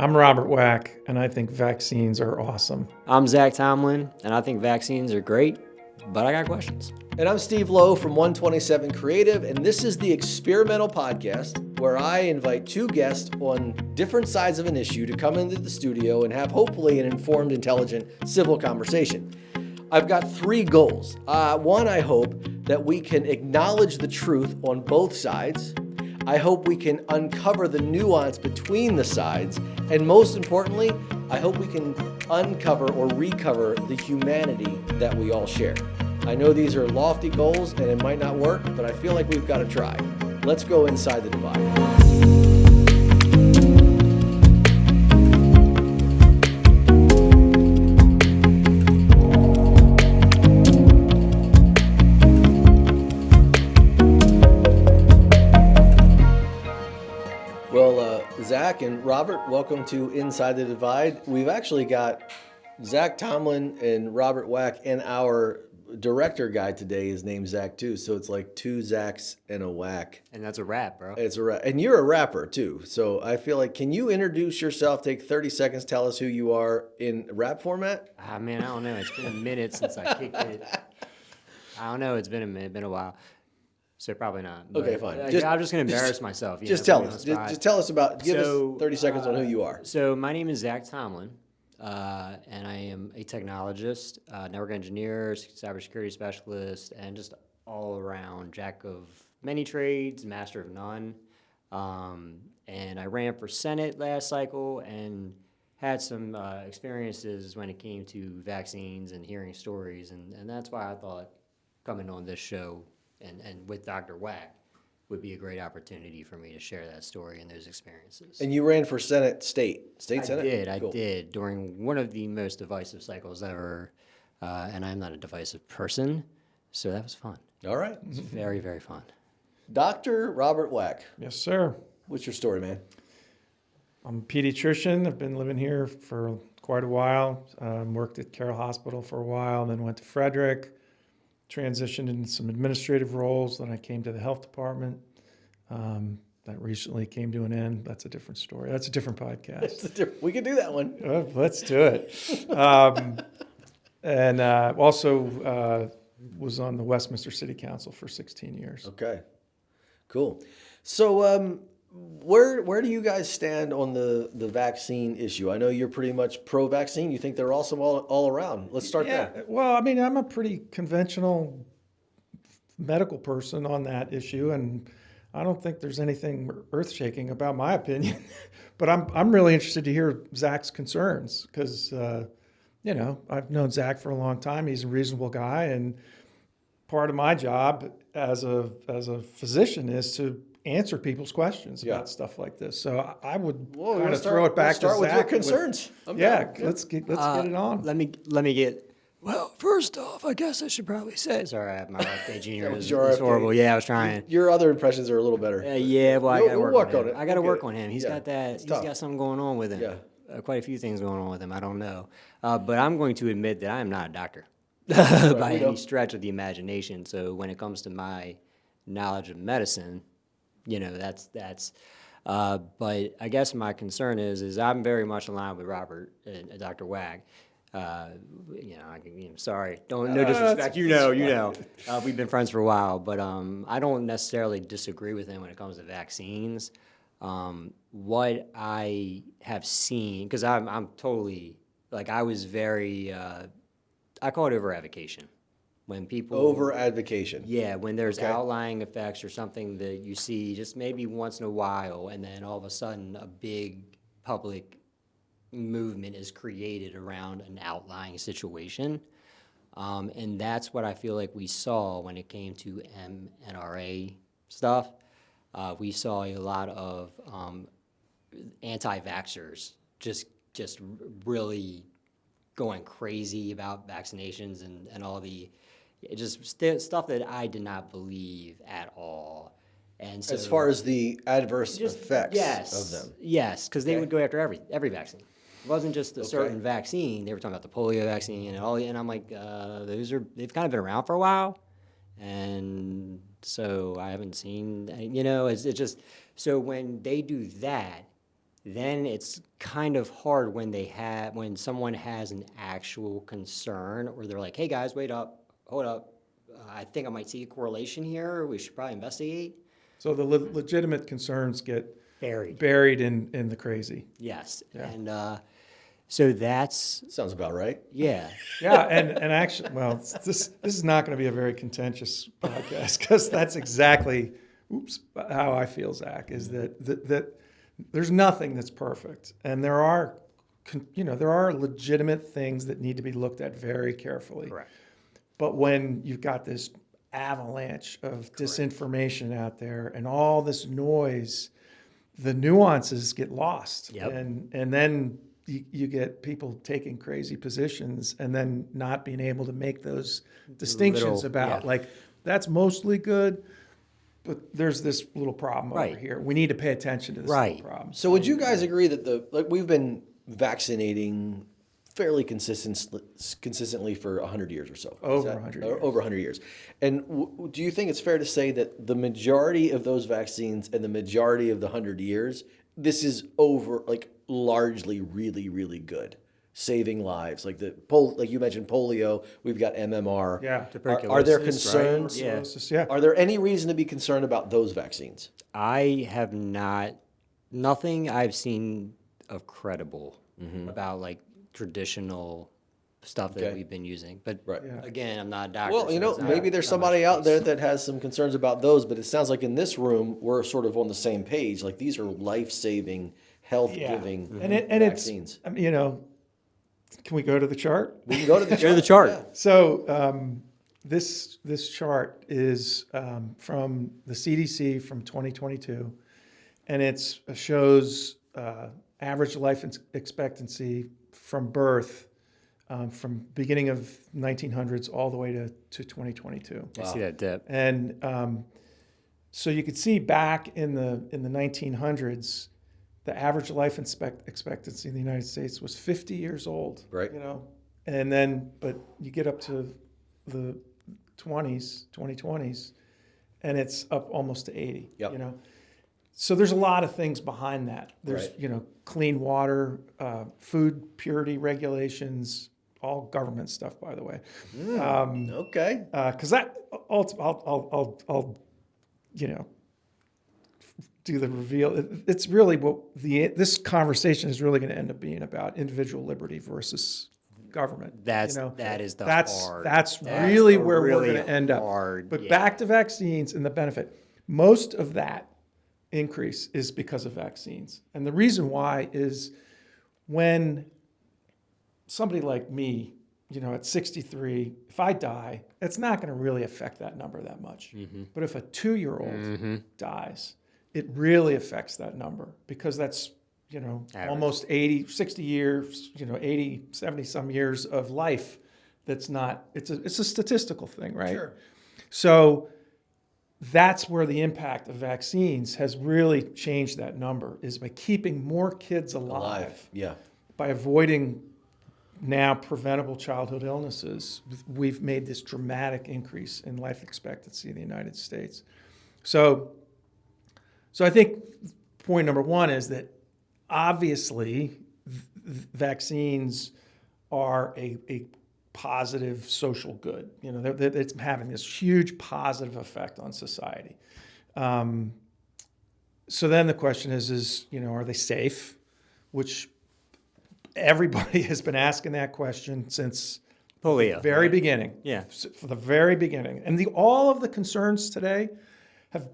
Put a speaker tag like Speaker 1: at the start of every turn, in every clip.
Speaker 1: I'm Robert Wack, and I think vaccines are awesome.
Speaker 2: I'm Zach Tomlin, and I think vaccines are great, but I got questions.
Speaker 3: And I'm Steve Lowe from 127 Creative, and this is the experimental podcast where I invite two guests on different sides of an issue to come into the studio and have hopefully an informed, intelligent, civil conversation. I've got three goals. One, I hope that we can acknowledge the truth on both sides. I hope we can uncover the nuance between the sides. And most importantly, I hope we can uncover or recover the humanity that we all share. I know these are lofty goals and it might not work, but I feel like we've got to try. Let's go inside the divide. Zach and Robert, welcome to Inside the Divide. We've actually got Zach Tomlin and Robert Wack, and our director guy today is named Zach too, so it's like two Zachs and a Wack.
Speaker 2: And that's a rap, bro.
Speaker 3: It's a rap. And you're a rapper too, so I feel like, can you introduce yourself, take 30 seconds, tell us who you are in rap format?
Speaker 2: Man, I don't know. It's been a minute since I kicked it. I don't know. It's been a minute, been a while. So probably not.
Speaker 3: Okay, fine.
Speaker 2: I'm just going to embarrass myself.
Speaker 3: Just tell us. Just tell us about, give us 30 seconds on who you are.
Speaker 2: So my name is Zach Tomlin, and I am a technologist, network engineer, cybersecurity specialist, and just all around jack of many trades, master of none. And I ran for Senate last cycle and had some experiences when it came to vaccines and hearing stories. And that's why I thought coming on this show and with Dr. Wack would be a great opportunity for me to share that story and those experiences.
Speaker 3: And you ran for Senate Senate?
Speaker 2: I did, during one of the most divisive cycles ever, and I'm not a divisive person, so that was fun.
Speaker 3: All right.
Speaker 2: It's very, very fun.
Speaker 3: Dr. Robert Wack.
Speaker 1: Yes, sir.
Speaker 3: What's your story, man?
Speaker 1: I'm a pediatrician. I've been living here for quite a while. Worked at Carroll Hospital for a while, then went to Frederick. Transitioned into some administrative roles. Then I came to the health department. That recently came to an end. That's a different story. That's a different podcast.
Speaker 3: We can do that one.
Speaker 1: Let's do it. And also was on the Westminster City Council for 16 years.
Speaker 3: Okay, cool. So where do you guys stand on the vaccine issue? I know you're pretty much pro-vaccine. You think they're awesome all around. Let's start there.
Speaker 1: Well, I mean, I'm a pretty conventional medical person on that issue, and I don't think there's anything earth-shaking about my opinion. But I'm really interested to hear Zach's concerns because, I've known Zach for a long time. He's a reasonable guy, and part of my job as a physician is to answer people's questions about stuff like this. So I would kind of throw it back to Zach.
Speaker 3: Start with your concerns.
Speaker 1: Let's get it on.
Speaker 2: Let me get. Well, first off, I guess I should probably say. Sorry, my RFK Jr. is horrible. Yeah, I was trying.
Speaker 3: Your other impressions are a little better.
Speaker 2: I got to work on it. I got to work on him. He's got that. He's got something going on with him.
Speaker 3: Yeah.
Speaker 2: Quite a few things going on with him. I don't know, but I'm going to admit that I am not a doctor by any stretch of the imagination. So when it comes to my knowledge of medicine, that's. But I guess my concern is I'm very much in line with Robert and Dr. Wack. I'm sorry, no disrespect. We've been friends for a while, but I don't necessarily disagree with him when it comes to vaccines. What I have seen, because I'm totally I was very, I call it over-advocation. When people
Speaker 3: over-advocation.
Speaker 2: Yeah, when there's outlying effects or something that you see just maybe once in a while, and then all of a sudden a big public movement is created around an outlying situation. And that's what I feel like we saw when it came to mNRA stuff. We saw a lot of anti-vaxxers just really going crazy about vaccinations and all the stuff that I did not believe at all. And so,
Speaker 3: as far as the adverse effects of them.
Speaker 2: Yes, because they would go after every vaccine. It wasn't just a certain vaccine. They were talking about the polio vaccine and all. And I'm like, they've kind of been around for a while, and so I haven't seen. It's just so when they do that, then it's kind of hard when someone has an actual concern, or they're like, hey guys, wait up, hold up, I think I might see a correlation here, we should probably investigate.
Speaker 1: So the legitimate concerns get
Speaker 2: Buried.
Speaker 1: buried in the crazy.
Speaker 2: Yes.
Speaker 1: Yeah.
Speaker 2: And so that's,
Speaker 3: Sounds about right.
Speaker 2: yeah.
Speaker 1: Yeah, and actually, well, this is not going to be a very contentious podcast because that's exactly, how I feel, Zach, is that there's nothing that's perfect, and there are legitimate things that need to be looked at very carefully.
Speaker 2: Correct.
Speaker 1: But when you've got this avalanche of disinformation out there and all this noise, the nuances get lost,
Speaker 2: Yep.
Speaker 1: and then you get people taking crazy positions and then not being able to make those distinctions about like that's mostly good, but there's this little problem over
Speaker 2: Right.
Speaker 1: here. We need to pay attention to this
Speaker 2: Right.
Speaker 1: little problem.
Speaker 3: So would you guys agree that we've been vaccinating fairly consistently for 100 years or so?
Speaker 1: Over 100 years.
Speaker 3: Over 100 years. And do you think it's fair to say that the majority of those vaccines and the majority of the 100 years, this is largely really, really good, saving lives? Like like you mentioned polio, we've got MMR.
Speaker 1: Yeah.
Speaker 3: Are there
Speaker 2: Tuberculosis,
Speaker 3: concerns?
Speaker 2: right?
Speaker 1: Yeah.
Speaker 3: Are there any reason to be concerned about those vaccines?
Speaker 2: I have nothing I've seen of credible about like traditional stuff that
Speaker 3: Okay.
Speaker 2: we've been using. But
Speaker 3: Right.
Speaker 1: Yeah.
Speaker 2: again, I'm not a doctor.
Speaker 3: Well,
Speaker 2: so it's
Speaker 3: maybe there's
Speaker 2: not much
Speaker 3: somebody out
Speaker 2: use.
Speaker 3: there that has some concerns about those, but it sounds like in this room, we're sort of on the same page. Like these are life-saving, health-giving
Speaker 1: and
Speaker 3: vaccines.
Speaker 1: it's can we go to the chart?
Speaker 3: We can go to the chart.
Speaker 2: Go to the chart.
Speaker 3: Yeah.
Speaker 1: So this chart is from the CDC from 2022, and it shows average life expectancy from birth from beginning of 1900s all the way to 2022.
Speaker 2: I see that dip.
Speaker 1: And so you could see back in the 1900s, the average life expectancy in the United States was 50 years old.
Speaker 3: Right.
Speaker 1: And then, but you get up to the 2020s, and it's up almost to 80.
Speaker 3: Yep.
Speaker 1: So there's a lot of things behind that. There's,
Speaker 3: Right.
Speaker 1: Clean water, food purity regulations, all government stuff, by the way.
Speaker 3: Okay.
Speaker 1: Because that, I'll do the reveal. It's really what this conversation is really going to end up being about: individual liberty versus government.
Speaker 2: That's
Speaker 1: really
Speaker 2: the
Speaker 1: where
Speaker 2: really
Speaker 1: we're going to end up.
Speaker 2: hard,
Speaker 1: But
Speaker 2: yeah.
Speaker 1: back to vaccines and the benefit. Most of that increase is because of vaccines, and the reason why is when somebody like me, at 63, if I die, it's not going to really affect that number that much. But if a 2-year-old dies, it really affects that number because that's, almost 80, 60 years, 80, 70 some years of life. That's not, it's a statistical thing, right?
Speaker 3: Sure.
Speaker 1: So that's where the impact of vaccines has really changed that number, is by keeping more kids alive.
Speaker 3: Yeah.
Speaker 1: By avoiding now preventable childhood illnesses, we've made this dramatic increase in life expectancy in the United States. So I think point number one is that obviously vaccines are a positive social good. It's having this huge positive effect on society. So then the question is, are they safe? Which everybody has been asking that question since
Speaker 2: Polio.
Speaker 1: the very beginning.
Speaker 2: Yeah.
Speaker 1: For the very beginning. And all of the concerns today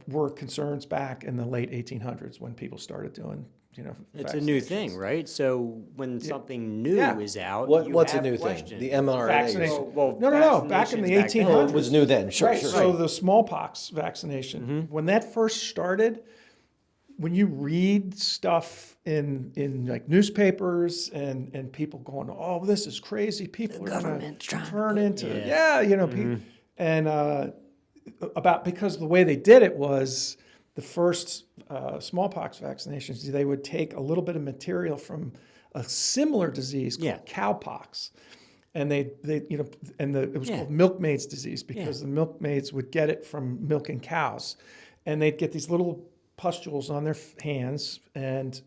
Speaker 1: were concerns back in the late 1800s when people started doing,
Speaker 2: It's a new
Speaker 1: vaccinations.
Speaker 2: thing, right? So when something new
Speaker 1: Yeah.
Speaker 2: is out,
Speaker 3: What's a
Speaker 2: have
Speaker 3: new
Speaker 2: questions.
Speaker 3: thing? The mRNA.
Speaker 1: Vaccination.
Speaker 2: Well,
Speaker 1: No. Back in the
Speaker 2: vaccinations back then.
Speaker 1: 1800s.
Speaker 3: It was new then. Sure.
Speaker 1: Right.
Speaker 3: Sure.
Speaker 1: So the smallpox vaccination, when that first started, when you read stuff in like newspapers and people going, "Oh, this is crazy! People are going to turn into because the way they did it was the first smallpox vaccinations. They would take a little bit of material from a similar disease called cowpox. And it was called milkmaid's disease because the milkmaids would get it from milking cows, and they'd get these little pustules on their hands, and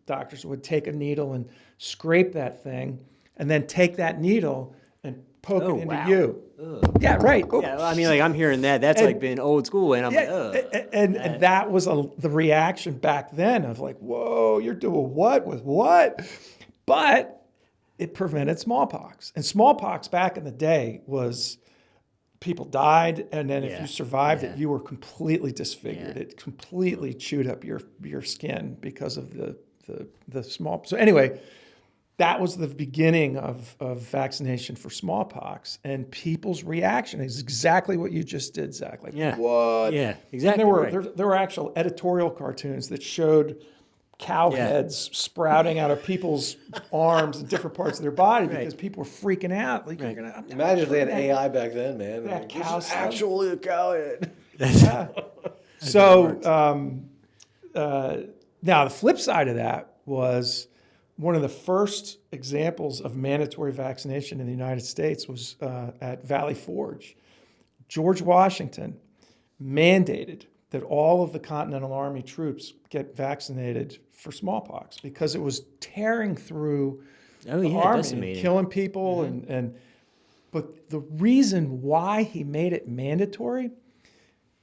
Speaker 1: doctors would take a needle and scrape that thing, and then take that needle and poke
Speaker 2: Oh,
Speaker 1: it into
Speaker 2: wow.
Speaker 1: you.
Speaker 2: Ugh.
Speaker 1: Yeah, right.
Speaker 2: Yeah, well, I mean, like I'm hearing that. That's
Speaker 1: And-
Speaker 2: like been old school, and I'm like, ugh.
Speaker 1: And that was the reaction back then of like, whoa, you're doing what with what? But it prevented smallpox. And smallpox back in the day was people died, and then if
Speaker 2: Yeah.
Speaker 1: you survived
Speaker 2: Yeah.
Speaker 1: it, you were completely disfigured.
Speaker 2: Yeah.
Speaker 1: It completely chewed up your skin because of the small. So anyway, that was the beginning of vaccination for smallpox, and people's reaction is exactly what you just did, Zach. Like,
Speaker 2: Yeah.
Speaker 3: What?
Speaker 2: Yeah.
Speaker 1: and
Speaker 2: Exactly.
Speaker 1: there were
Speaker 2: right.
Speaker 1: there were actual editorial cartoons that showed cow
Speaker 2: Yeah.
Speaker 1: heads sprouting out of people's arms and different parts of their body
Speaker 2: Right.
Speaker 1: because people were freaking out. Like,
Speaker 2: Right.
Speaker 1: you're gonna,
Speaker 3: Imagine if they had AI back then, man.
Speaker 1: Yeah,
Speaker 3: Like, this
Speaker 1: cow
Speaker 3: is
Speaker 1: stuff.
Speaker 3: actually a cow head.
Speaker 1: Yeah. So now the flip side of that was one of the first examples of mandatory vaccination in the United States was at Valley Forge. George Washington mandated that all of the Continental Army troops get vaccinated for smallpox because it was tearing through
Speaker 2: Oh,
Speaker 1: the
Speaker 2: yeah,
Speaker 1: army and
Speaker 2: decimating.
Speaker 1: killing people. But the reason why he made it mandatory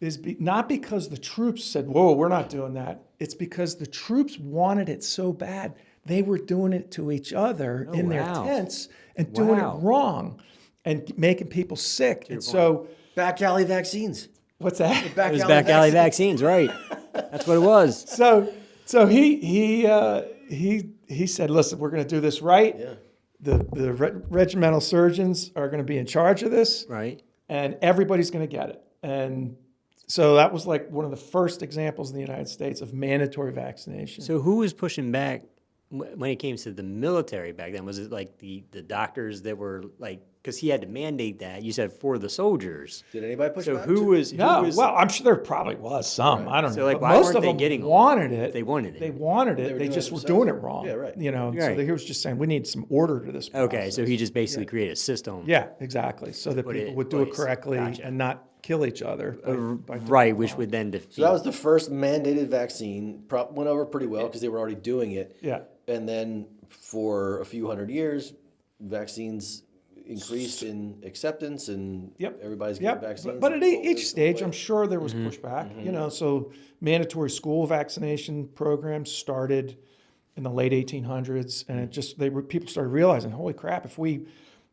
Speaker 1: is not because the troops said, whoa, we're not doing that. It's because the troops wanted it so bad. They were doing it to each other in their
Speaker 2: wow.
Speaker 1: tents and doing it
Speaker 2: Wow.
Speaker 1: wrong and making people sick. And so,
Speaker 3: Back alley vaccines.
Speaker 1: what's that?
Speaker 2: It was back alley vaccines, right? That's what it was.
Speaker 1: So he said, listen, we're going to do this right.
Speaker 3: Yeah.
Speaker 1: The regimental surgeons are going to be in charge of this.
Speaker 2: Right.
Speaker 1: And everybody's going to get it. And so that was like one of the first examples in the United States of mandatory vaccination.
Speaker 2: So who was pushing back when it came to the military back then? Was it like the doctors that were like, because he had to mandate that, you said, for the soldiers.
Speaker 3: Did anybody push
Speaker 2: So
Speaker 3: back?
Speaker 2: who was?
Speaker 1: No, well, I'm sure there probably was some. I don't
Speaker 2: So,
Speaker 1: know.
Speaker 2: like,
Speaker 1: But
Speaker 2: why
Speaker 1: most
Speaker 2: weren't
Speaker 1: of
Speaker 2: they
Speaker 1: them
Speaker 2: getting them?
Speaker 1: wanted it.
Speaker 2: They wanted it.
Speaker 1: They wanted
Speaker 3: They
Speaker 1: it.
Speaker 3: were
Speaker 1: They
Speaker 3: doing
Speaker 1: just
Speaker 3: it
Speaker 1: were
Speaker 3: themselves.
Speaker 1: doing it wrong.
Speaker 3: Yeah, right.
Speaker 1: You know,
Speaker 2: Right.
Speaker 1: so he was just saying we need some order to this process.
Speaker 2: Okay, so he just basically created a system.
Speaker 1: Yeah, exactly. So that
Speaker 2: Put
Speaker 1: people
Speaker 2: it
Speaker 1: would
Speaker 2: in
Speaker 1: do it
Speaker 2: place.
Speaker 1: correctly
Speaker 2: Gotcha.
Speaker 1: and not kill each other. by doing
Speaker 2: Right,
Speaker 1: it
Speaker 2: which
Speaker 1: wrong.
Speaker 2: would then defeat.
Speaker 3: So that was the first mandated vaccine. Went over pretty well because they were already doing it.
Speaker 1: Yeah.
Speaker 3: And then for a few hundred years, vaccines increased in acceptance, and
Speaker 1: Yep.
Speaker 3: everybody's getting
Speaker 1: Yep.
Speaker 3: vaccines.
Speaker 1: But at
Speaker 3: and
Speaker 1: each stage, I'm
Speaker 3: like-
Speaker 1: sure there was pushback. You know, so mandatory school vaccination programs started in the late 1800s, and it just people started realizing, holy crap, if we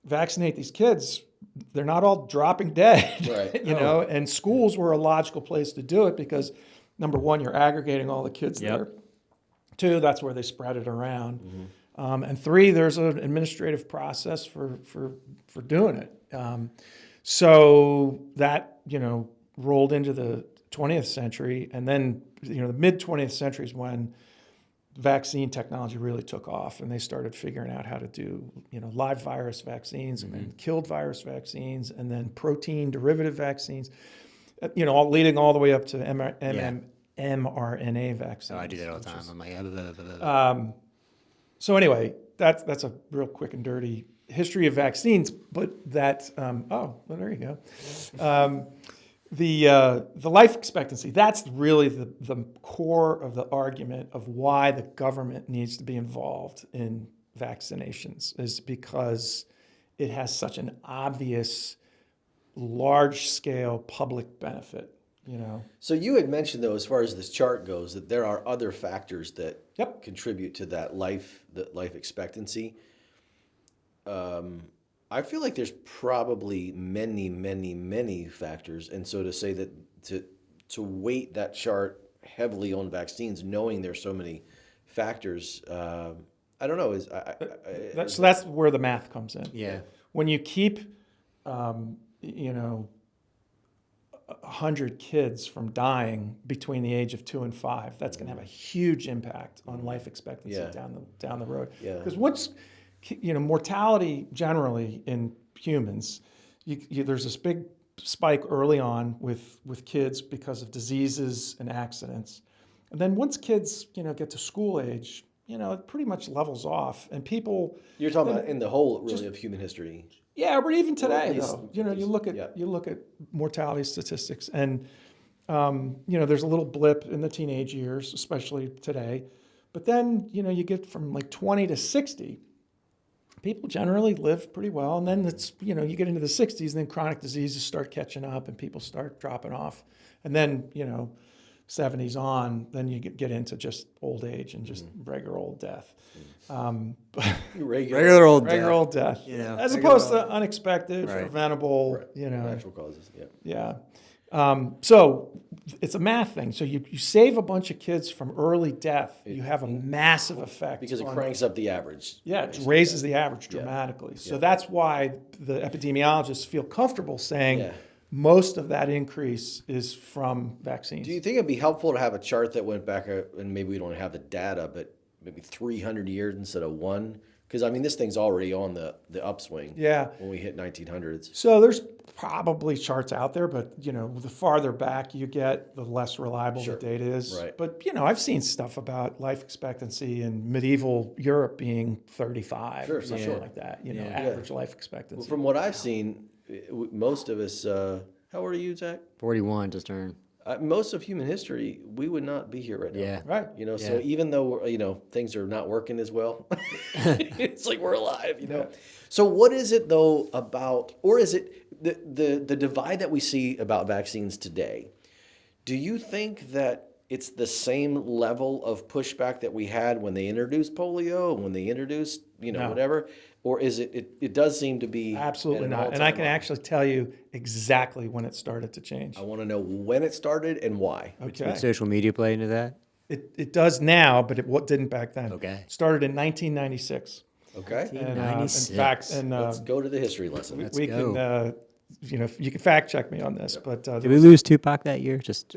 Speaker 1: vaccinate these kids, they're not all dropping dead.
Speaker 3: Right.
Speaker 1: You know, and schools were a logical place to do it because number one, you're aggregating all the kids
Speaker 2: Yep.
Speaker 1: there. Two, that's where they spread it around. And three, there's an administrative process for doing it. So that, you know, rolled into the 20th century. And then, you know, the mid 20th century is when vaccine technology really took off and they started figuring out how to do, you know, live virus vaccines and then killed virus vaccines and then protein derivative vaccines, you know, all leading all the way up to mRNA vaccines.
Speaker 2: Oh, I do that all the time. I'm like, blah, blah, blah.
Speaker 1: So anyway, that's a real quick and dirty history of vaccines. But that well, there you go. The life expectancy, that's really the core of the argument of why the government needs to be involved in vaccinations, is because it has such an obvious large-scale public benefit. You know.
Speaker 3: So you had mentioned, though, as far as this chart goes, that there are other factors that
Speaker 1: Yep.
Speaker 3: contribute to that life expectancy. I feel like there's probably many, many, many factors, and so to say that to weight that chart heavily on vaccines, knowing there's so many factors, I don't know.
Speaker 1: So that's where the math comes in.
Speaker 2: Yeah.
Speaker 1: When you keep, you know, 100 kids from dying between the age of 2 and 5, that's going to have a huge impact on life expectancy
Speaker 3: Yeah.
Speaker 1: down the road.
Speaker 3: Yeah.
Speaker 1: Because once, you know, mortality generally in humans, there's this big spike early on with kids because of diseases and accidents, and then once kids, you know, get to school age, you know, it pretty much levels off, and people.
Speaker 3: You're talking about in the whole really of human history.
Speaker 1: Yeah, but even today,
Speaker 3: least-
Speaker 1: though, you know,
Speaker 3: at
Speaker 1: you
Speaker 3: least,
Speaker 1: look at mortality statistics, and you know, there's a little blip in the teenage years, especially today, But then, you get from like 20 to 60, people generally live pretty well. And then you get into the 60s, and then chronic diseases start catching up and people start dropping off. And then, 70s on, then you get into just old age and just regular old death.
Speaker 3: Regular
Speaker 2: old
Speaker 1: Regular old death. As opposed to unexpected, preventable,
Speaker 3: natural causes. Yeah.
Speaker 1: So it's a math thing. So you save a bunch of kids from early death, you have a massive effect.
Speaker 3: Because it cranks up the average.
Speaker 1: Yeah, it raises the average dramatically. So that's why the epidemiologists feel comfortable saying most of that increase is from vaccines.
Speaker 3: Do you think it'd be helpful to have a chart that went back, and maybe we don't have the data, but maybe 300 years instead of one? Because, this thing's already on the upswing when we hit 1900s.
Speaker 1: So there's probably charts out there, but, the farther back you get, the less reliable the data is.
Speaker 3: Right.
Speaker 1: But, I've seen stuff about life expectancy in medieval Europe being 35 or something like that, average life expectancy.
Speaker 3: Well, from what I've seen, most of us, how old are you, Zach?
Speaker 2: 41 just turned.
Speaker 3: Most of human history, we would not be here right now.
Speaker 2: Yeah.
Speaker 1: Right.
Speaker 3: So even though, things are not working as well, it's like we're alive, So what is it, though, about, or is it the divide that we see about vaccines today? Do you think that it's the same level of pushback that we had when they introduced polio, when they introduced, whatever? Or is it does seem to be
Speaker 1: absolutely not. And I can actually tell you exactly when it started to change.
Speaker 3: I want to know when it started and why.
Speaker 1: Okay.
Speaker 2: Did social media play into that?
Speaker 1: It does now, but it didn't back then.
Speaker 2: Okay.
Speaker 1: It started in 1996.
Speaker 3: Okay.
Speaker 1: And, in
Speaker 2: 96.
Speaker 1: fact,
Speaker 3: Let's go to the history lesson.
Speaker 1: we can, you can fact check me on this, but
Speaker 2: Did we lose Tupac that year? Just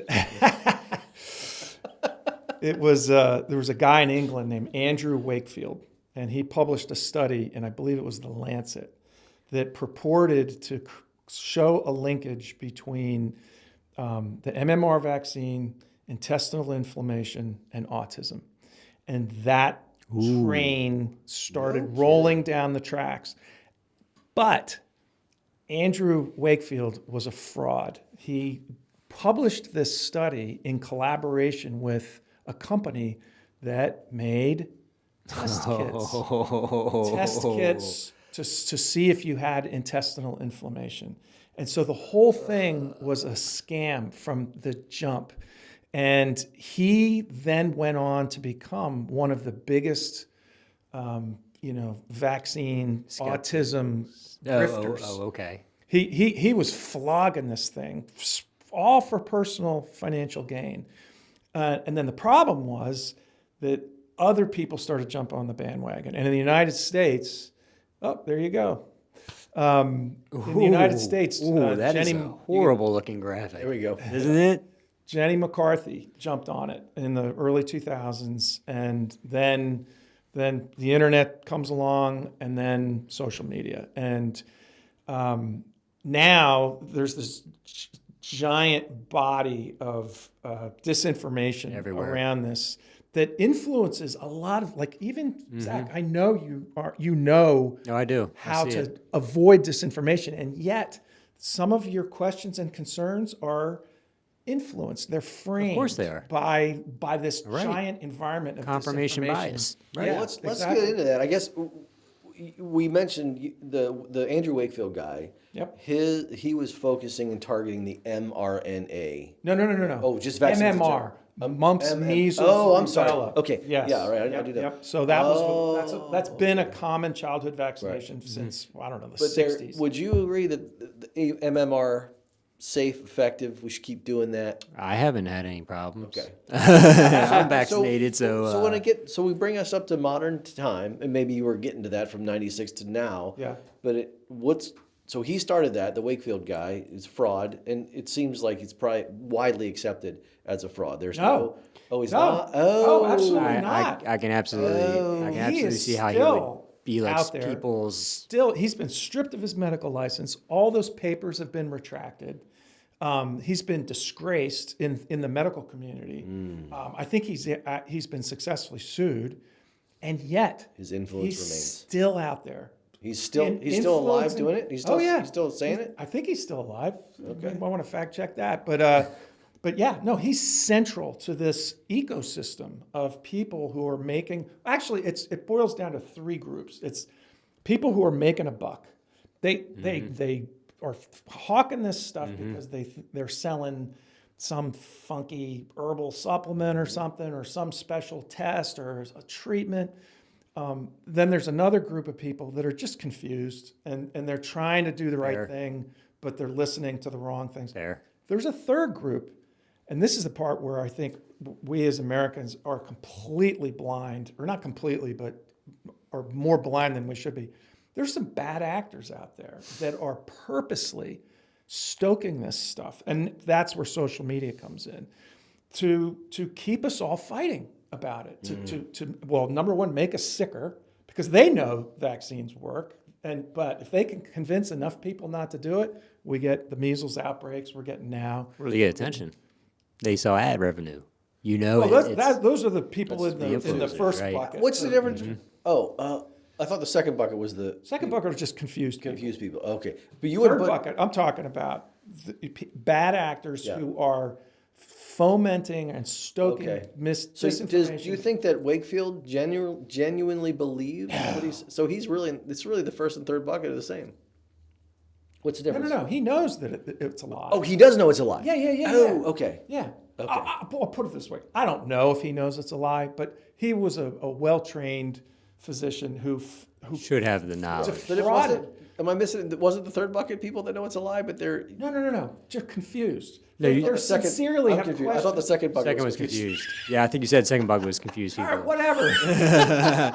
Speaker 1: it was there was a guy in England named Andrew Wakefield, and he published a study, and I believe it was the Lancet, that purported to show a linkage between the MMR vaccine, intestinal inflammation, and autism. And that train started rolling down the tracks. But Andrew Wakefield was a fraud. He published this study in collaboration with a company that made test kits to see if you had intestinal inflammation. And so the whole thing was a scam from the jump. And he then went on to become one of the biggest, vaccine autism grifters.
Speaker 2: Oh, okay.
Speaker 1: He was flogging this thing, all for personal financial gain. And then the problem was that other people started jumping on the bandwagon. And in the United States, there you go. In the United States,
Speaker 2: that is a horrible-looking graphic.
Speaker 3: There we go.
Speaker 2: Isn't it?
Speaker 1: Jenny McCarthy jumped on it in the early 2000s, and then the internet comes along, and then social media. And now there's this giant body of disinformation
Speaker 2: everywhere
Speaker 1: around this that influences a lot of, like, even Zach, I know you know
Speaker 2: No, I do.
Speaker 1: how to avoid disinformation, and yet some of your questions and concerns are influenced. They're framed
Speaker 2: Of course they are.
Speaker 1: by this giant environment of
Speaker 2: confirmation
Speaker 1: disinformation.
Speaker 2: bias.
Speaker 3: Right. Yeah, let's get into that. I guess we mentioned the Andrew Wakefield guy.
Speaker 1: Yep.
Speaker 3: He was focusing and targeting the mRNA.
Speaker 1: No.
Speaker 3: Oh, just vaccines.
Speaker 1: MMR. Mumps, measles,
Speaker 3: Oh, I'm sorry.
Speaker 1: rubella.
Speaker 3: Okay.
Speaker 1: Yes.
Speaker 3: Yeah, right. I
Speaker 1: Yep,
Speaker 3: do that.
Speaker 1: Yep. So that was that's been a common childhood vaccination since I don't know the
Speaker 3: But
Speaker 1: 60s.
Speaker 3: would you agree that the MMR safe, effective? We should keep doing that.
Speaker 2: I haven't had any problems.
Speaker 3: Okay.
Speaker 2: I'm vaccinated, so
Speaker 3: So we bring us up to modern time, and maybe you were getting to that from '96 to now.
Speaker 1: Yeah.
Speaker 3: But so he started that. The Wakefield guy is fraud, and it seems like it's probably widely accepted as a fraud. There's
Speaker 1: No.
Speaker 3: he's
Speaker 1: No.
Speaker 3: not.
Speaker 1: Oh, absolutely
Speaker 2: I
Speaker 1: not.
Speaker 2: can absolutely
Speaker 1: He is
Speaker 2: see how he
Speaker 1: still
Speaker 2: would be like
Speaker 1: out there.
Speaker 2: people's.
Speaker 1: Still, he's been stripped of his medical license. All those papers have been retracted. He's been disgraced in the medical community. I think he's been successfully sued, and yet
Speaker 3: His influence
Speaker 1: he's
Speaker 3: remains.
Speaker 1: still out there.
Speaker 3: He's still alive
Speaker 1: influencing-
Speaker 3: doing it. He's still saying it.
Speaker 1: I think he's still alive.
Speaker 3: Okay.
Speaker 1: I want to fact check that, but But yeah, no, he's central to this ecosystem of people who are making. Actually, it boils down to three groups. It's people who are making a buck. They are hawking this stuff because they're selling some funky herbal supplement or something, or some special test or a treatment. Then there's another group of people that are just confused and they're trying to do the right
Speaker 2: Fair.
Speaker 1: thing, but they're listening to the wrong things.
Speaker 2: Fair.
Speaker 1: There's a third group, and this is the part where I think we as Americans are completely blind, or not completely, but are more blind than we should be. There's some bad actors out there that are purposely stoking this stuff, and that's where social media comes in to keep us all fighting about it. Well, number one, make us sicker because they know vaccines work, but if they can convince enough people not to do it, we get the measles outbreaks we're getting now.
Speaker 2: Where do they get attention? They saw ad revenue.
Speaker 1: Well, those are the people in the
Speaker 2: influencers,
Speaker 1: first
Speaker 2: right?
Speaker 1: bucket.
Speaker 3: What's the difference? Oh, I thought the second bucket was the
Speaker 1: Second bucket are just confused people.
Speaker 3: confused people. Okay, but you would
Speaker 1: Third
Speaker 3: put
Speaker 1: bucket, I'm talking about bad actors
Speaker 3: Yeah.
Speaker 1: who are fomenting and stoking
Speaker 3: Okay. So
Speaker 1: disinformation.
Speaker 3: do you think that Wakefield genuinely believes what he's? So it's really the first and third bucket are the same. What's the difference?
Speaker 1: No. He knows that it's a lie.
Speaker 3: Oh, he does know it's a lie.
Speaker 1: Yeah.
Speaker 3: Oh, okay.
Speaker 1: Yeah.
Speaker 3: Okay.
Speaker 1: I'll put it this way. I don't know if he knows it's a lie, but he was a well-trained physician who
Speaker 2: Should have the knowledge.
Speaker 3: But it wasn't. Am I missing? Wasn't the third bucket people that know it's a lie, but they're
Speaker 1: No. Just confused.
Speaker 2: No, you-
Speaker 1: They're
Speaker 3: second?
Speaker 1: sincerely
Speaker 3: I'm
Speaker 1: have
Speaker 3: confused.
Speaker 1: questions.
Speaker 3: I thought the second bucket
Speaker 2: Second was confused. Yeah, I think you said second bucket was confused
Speaker 1: All
Speaker 2: people.
Speaker 1: right, whatever.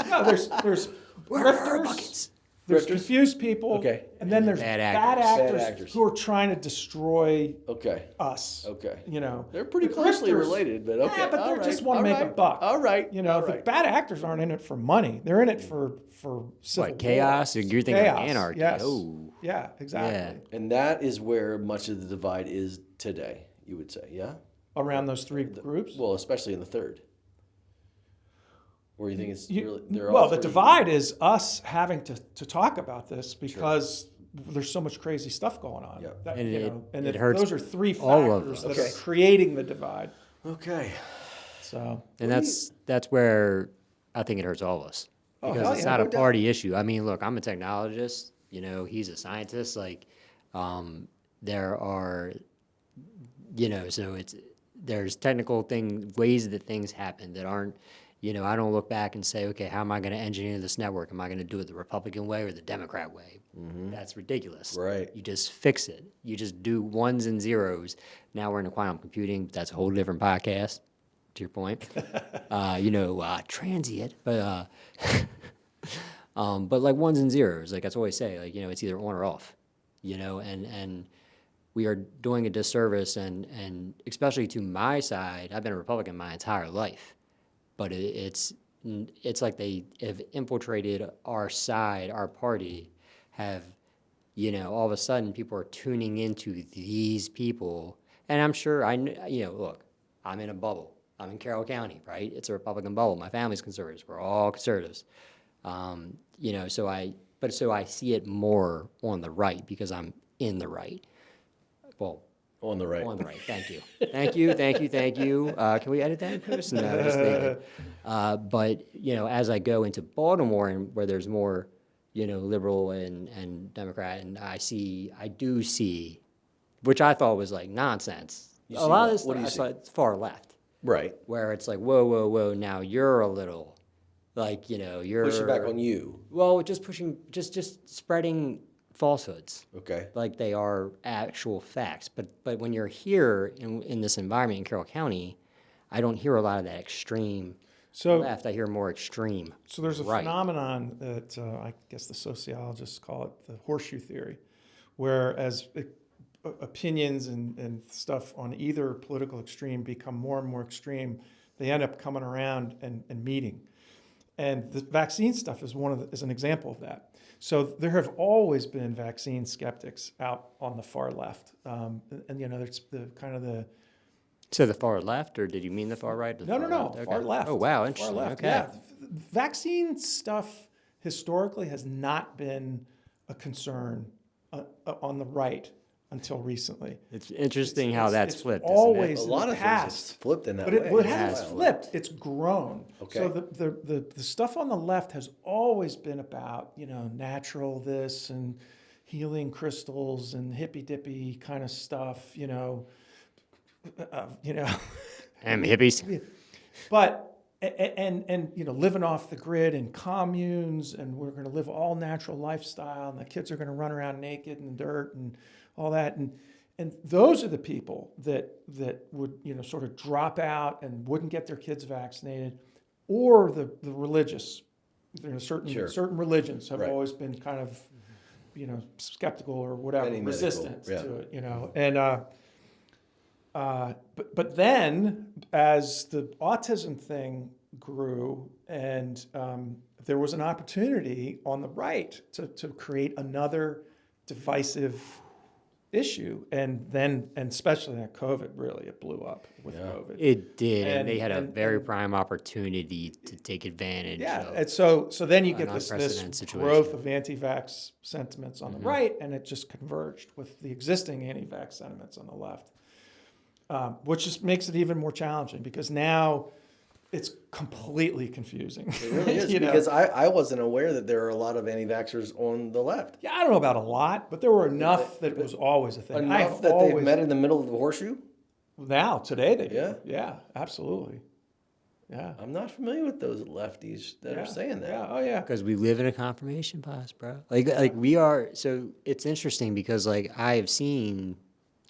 Speaker 1: No, there's grifters. There's
Speaker 3: Grifters?
Speaker 1: confused people.
Speaker 3: Okay.
Speaker 1: And then there's
Speaker 2: Bad
Speaker 1: bad
Speaker 2: actors.
Speaker 1: actors,
Speaker 3: Bad actors.
Speaker 1: who are trying to destroy
Speaker 3: Okay.
Speaker 1: us.
Speaker 3: Okay.
Speaker 1: You know,
Speaker 3: They're pretty
Speaker 1: The
Speaker 3: closely
Speaker 1: grifters-
Speaker 3: related, but okay.
Speaker 1: Yeah, but
Speaker 3: All
Speaker 1: they just
Speaker 3: right.
Speaker 1: want to
Speaker 3: All
Speaker 1: make a
Speaker 3: right.
Speaker 1: buck.
Speaker 3: All right.
Speaker 1: You know,
Speaker 3: All
Speaker 1: the
Speaker 3: right.
Speaker 1: bad actors aren't in it for money. They're in it for civil
Speaker 2: What, chaos?
Speaker 1: war.
Speaker 2: You're thinking
Speaker 1: Chaos,
Speaker 2: anarchy.
Speaker 1: Yes.
Speaker 2: Oh.
Speaker 1: Yeah, exactly.
Speaker 2: Yeah.
Speaker 3: And that is where much of the divide is today. You would say, yeah.
Speaker 1: Around those three groups.
Speaker 3: Well, especially in the third. Where you think it's really they're
Speaker 1: Well,
Speaker 3: all
Speaker 1: the
Speaker 3: three-
Speaker 1: divide is us having to talk about this because there's so much crazy stuff going on.
Speaker 3: Yeah.
Speaker 1: That,
Speaker 2: And
Speaker 1: you
Speaker 2: it-
Speaker 1: know, and
Speaker 2: it
Speaker 1: that
Speaker 2: hurts
Speaker 1: those are three
Speaker 2: all of
Speaker 1: factors
Speaker 2: us.
Speaker 1: that
Speaker 3: Okay.
Speaker 1: are creating the divide.
Speaker 3: Okay.
Speaker 1: So
Speaker 2: And that's where I think it hurts all of us.
Speaker 1: Oh,
Speaker 2: Because
Speaker 1: hell
Speaker 2: it's
Speaker 1: yeah,
Speaker 2: not
Speaker 1: no
Speaker 2: a
Speaker 1: doubt.
Speaker 2: party issue. I mean, look, I'm a technologist, he's a scientist. Like, there are, so there's technical ways that things happen that aren't, I don't look back and say, okay, how am I going to engineer this network? Am I going to do it the Republican way or the Democrat way? That's ridiculous.
Speaker 3: Right.
Speaker 2: You just fix it. You just do ones and zeros. Now we're into quantum computing. That's a whole different podcast, to your point. Transient, but like ones and zeros, like I always say, like, it's either on or off, and we are doing a disservice and especially to my side. I've been a Republican my entire life, but it's like they have infiltrated our side, our party, have, all of a sudden people are tuning into these people. And I'm sure look, I'm in a bubble. I'm in Carroll County, right? It's a Republican bubble. My family's conservatives. We're all conservatives. So I see it more on the right because I'm in the right. Well,
Speaker 3: On the right.
Speaker 2: on the right. Thank you. Thank you. Can we edit that, Chris? No, just thinking. But, as I go into Baltimore and where there's more, liberal and Democrat, and I do see, which I thought was like nonsense.
Speaker 3: You
Speaker 2: A
Speaker 3: see
Speaker 2: lot
Speaker 3: what?
Speaker 2: of this
Speaker 3: What do
Speaker 2: stuff,
Speaker 3: you
Speaker 2: I saw it's far left,
Speaker 3: Right.
Speaker 2: where it's like, whoa, now you're a little, like, you're.
Speaker 3: Push it back on you.
Speaker 2: Well, just spreading falsehoods.
Speaker 3: Okay.
Speaker 2: Like they are actual facts. But when you're here in this environment in Carroll County, I don't hear a lot of that extreme left. I hear more extreme
Speaker 1: So there's a
Speaker 2: right.
Speaker 1: phenomenon that I guess the sociologists call it the horseshoe theory, where as opinions and stuff on either political extreme become more and more extreme, they end up coming around and meeting. And the vaccine stuff is is an example of that. So there have always been vaccine skeptics out on the far left, and there's the kind of the
Speaker 2: So the far left, or did you mean the far right? Or the
Speaker 1: no,
Speaker 2: far left?
Speaker 1: far left.
Speaker 2: Oh, wow,
Speaker 1: Far
Speaker 2: interesting.
Speaker 1: left,
Speaker 2: Okay.
Speaker 1: yeah. Vaccine stuff historically has not been a concern on the right. until recently.
Speaker 2: It's interesting how that's
Speaker 1: It's
Speaker 2: flipped.
Speaker 1: always
Speaker 3: A
Speaker 1: in
Speaker 3: lot
Speaker 1: the
Speaker 3: of things
Speaker 1: past.
Speaker 3: it's flipped in that
Speaker 1: But
Speaker 3: way.
Speaker 1: it hasn't
Speaker 3: Wow.
Speaker 1: flipped. It's grown.
Speaker 3: Okay.
Speaker 1: So the stuff on the left has always been about, natural this and healing crystals and hippy dippy kind of stuff,
Speaker 2: Damn hippies.
Speaker 1: But and living off the grid and communes, and we're going to live all natural lifestyle, and the kids are going to run around naked in the dirt and all that, and those are the people that would sort of drop out and wouldn't get their kids vaccinated, or the religious. Certain religions have
Speaker 3: Right.
Speaker 1: always been kind of skeptical or whatever,
Speaker 3: Any medical,
Speaker 1: resistant
Speaker 3: yeah.
Speaker 1: to it, and. But then, as the autism thing grew, and there was an opportunity on the right to create another divisive issue, and especially that COVID, really, it blew up with COVID.
Speaker 2: It did, and they had a
Speaker 1: And-
Speaker 2: very prime opportunity to take advantage
Speaker 1: Yeah,
Speaker 2: of.
Speaker 1: and so then you
Speaker 2: an
Speaker 1: get this
Speaker 2: unprecedented situation.
Speaker 1: growth of anti-vax sentiments on the right, and it just converged with the existing anti-vax sentiments on the left. Which just makes it even more challenging because now it's completely confusing.
Speaker 3: It really is, because I wasn't aware that there are a lot of anti-vaxxers on the left.
Speaker 1: I don't know about a lot, but there were enough that it was always a thing.
Speaker 3: Enough that they've met in the middle of the horseshoe?
Speaker 1: Now, today they do.
Speaker 3: Yeah?
Speaker 1: Yeah, absolutely. Yeah.
Speaker 3: I'm not familiar with those lefties that are saying that.
Speaker 1: Yeah, oh yeah.
Speaker 2: Because we live in a confirmation bias, bro. Like we are. So it's interesting because I have seen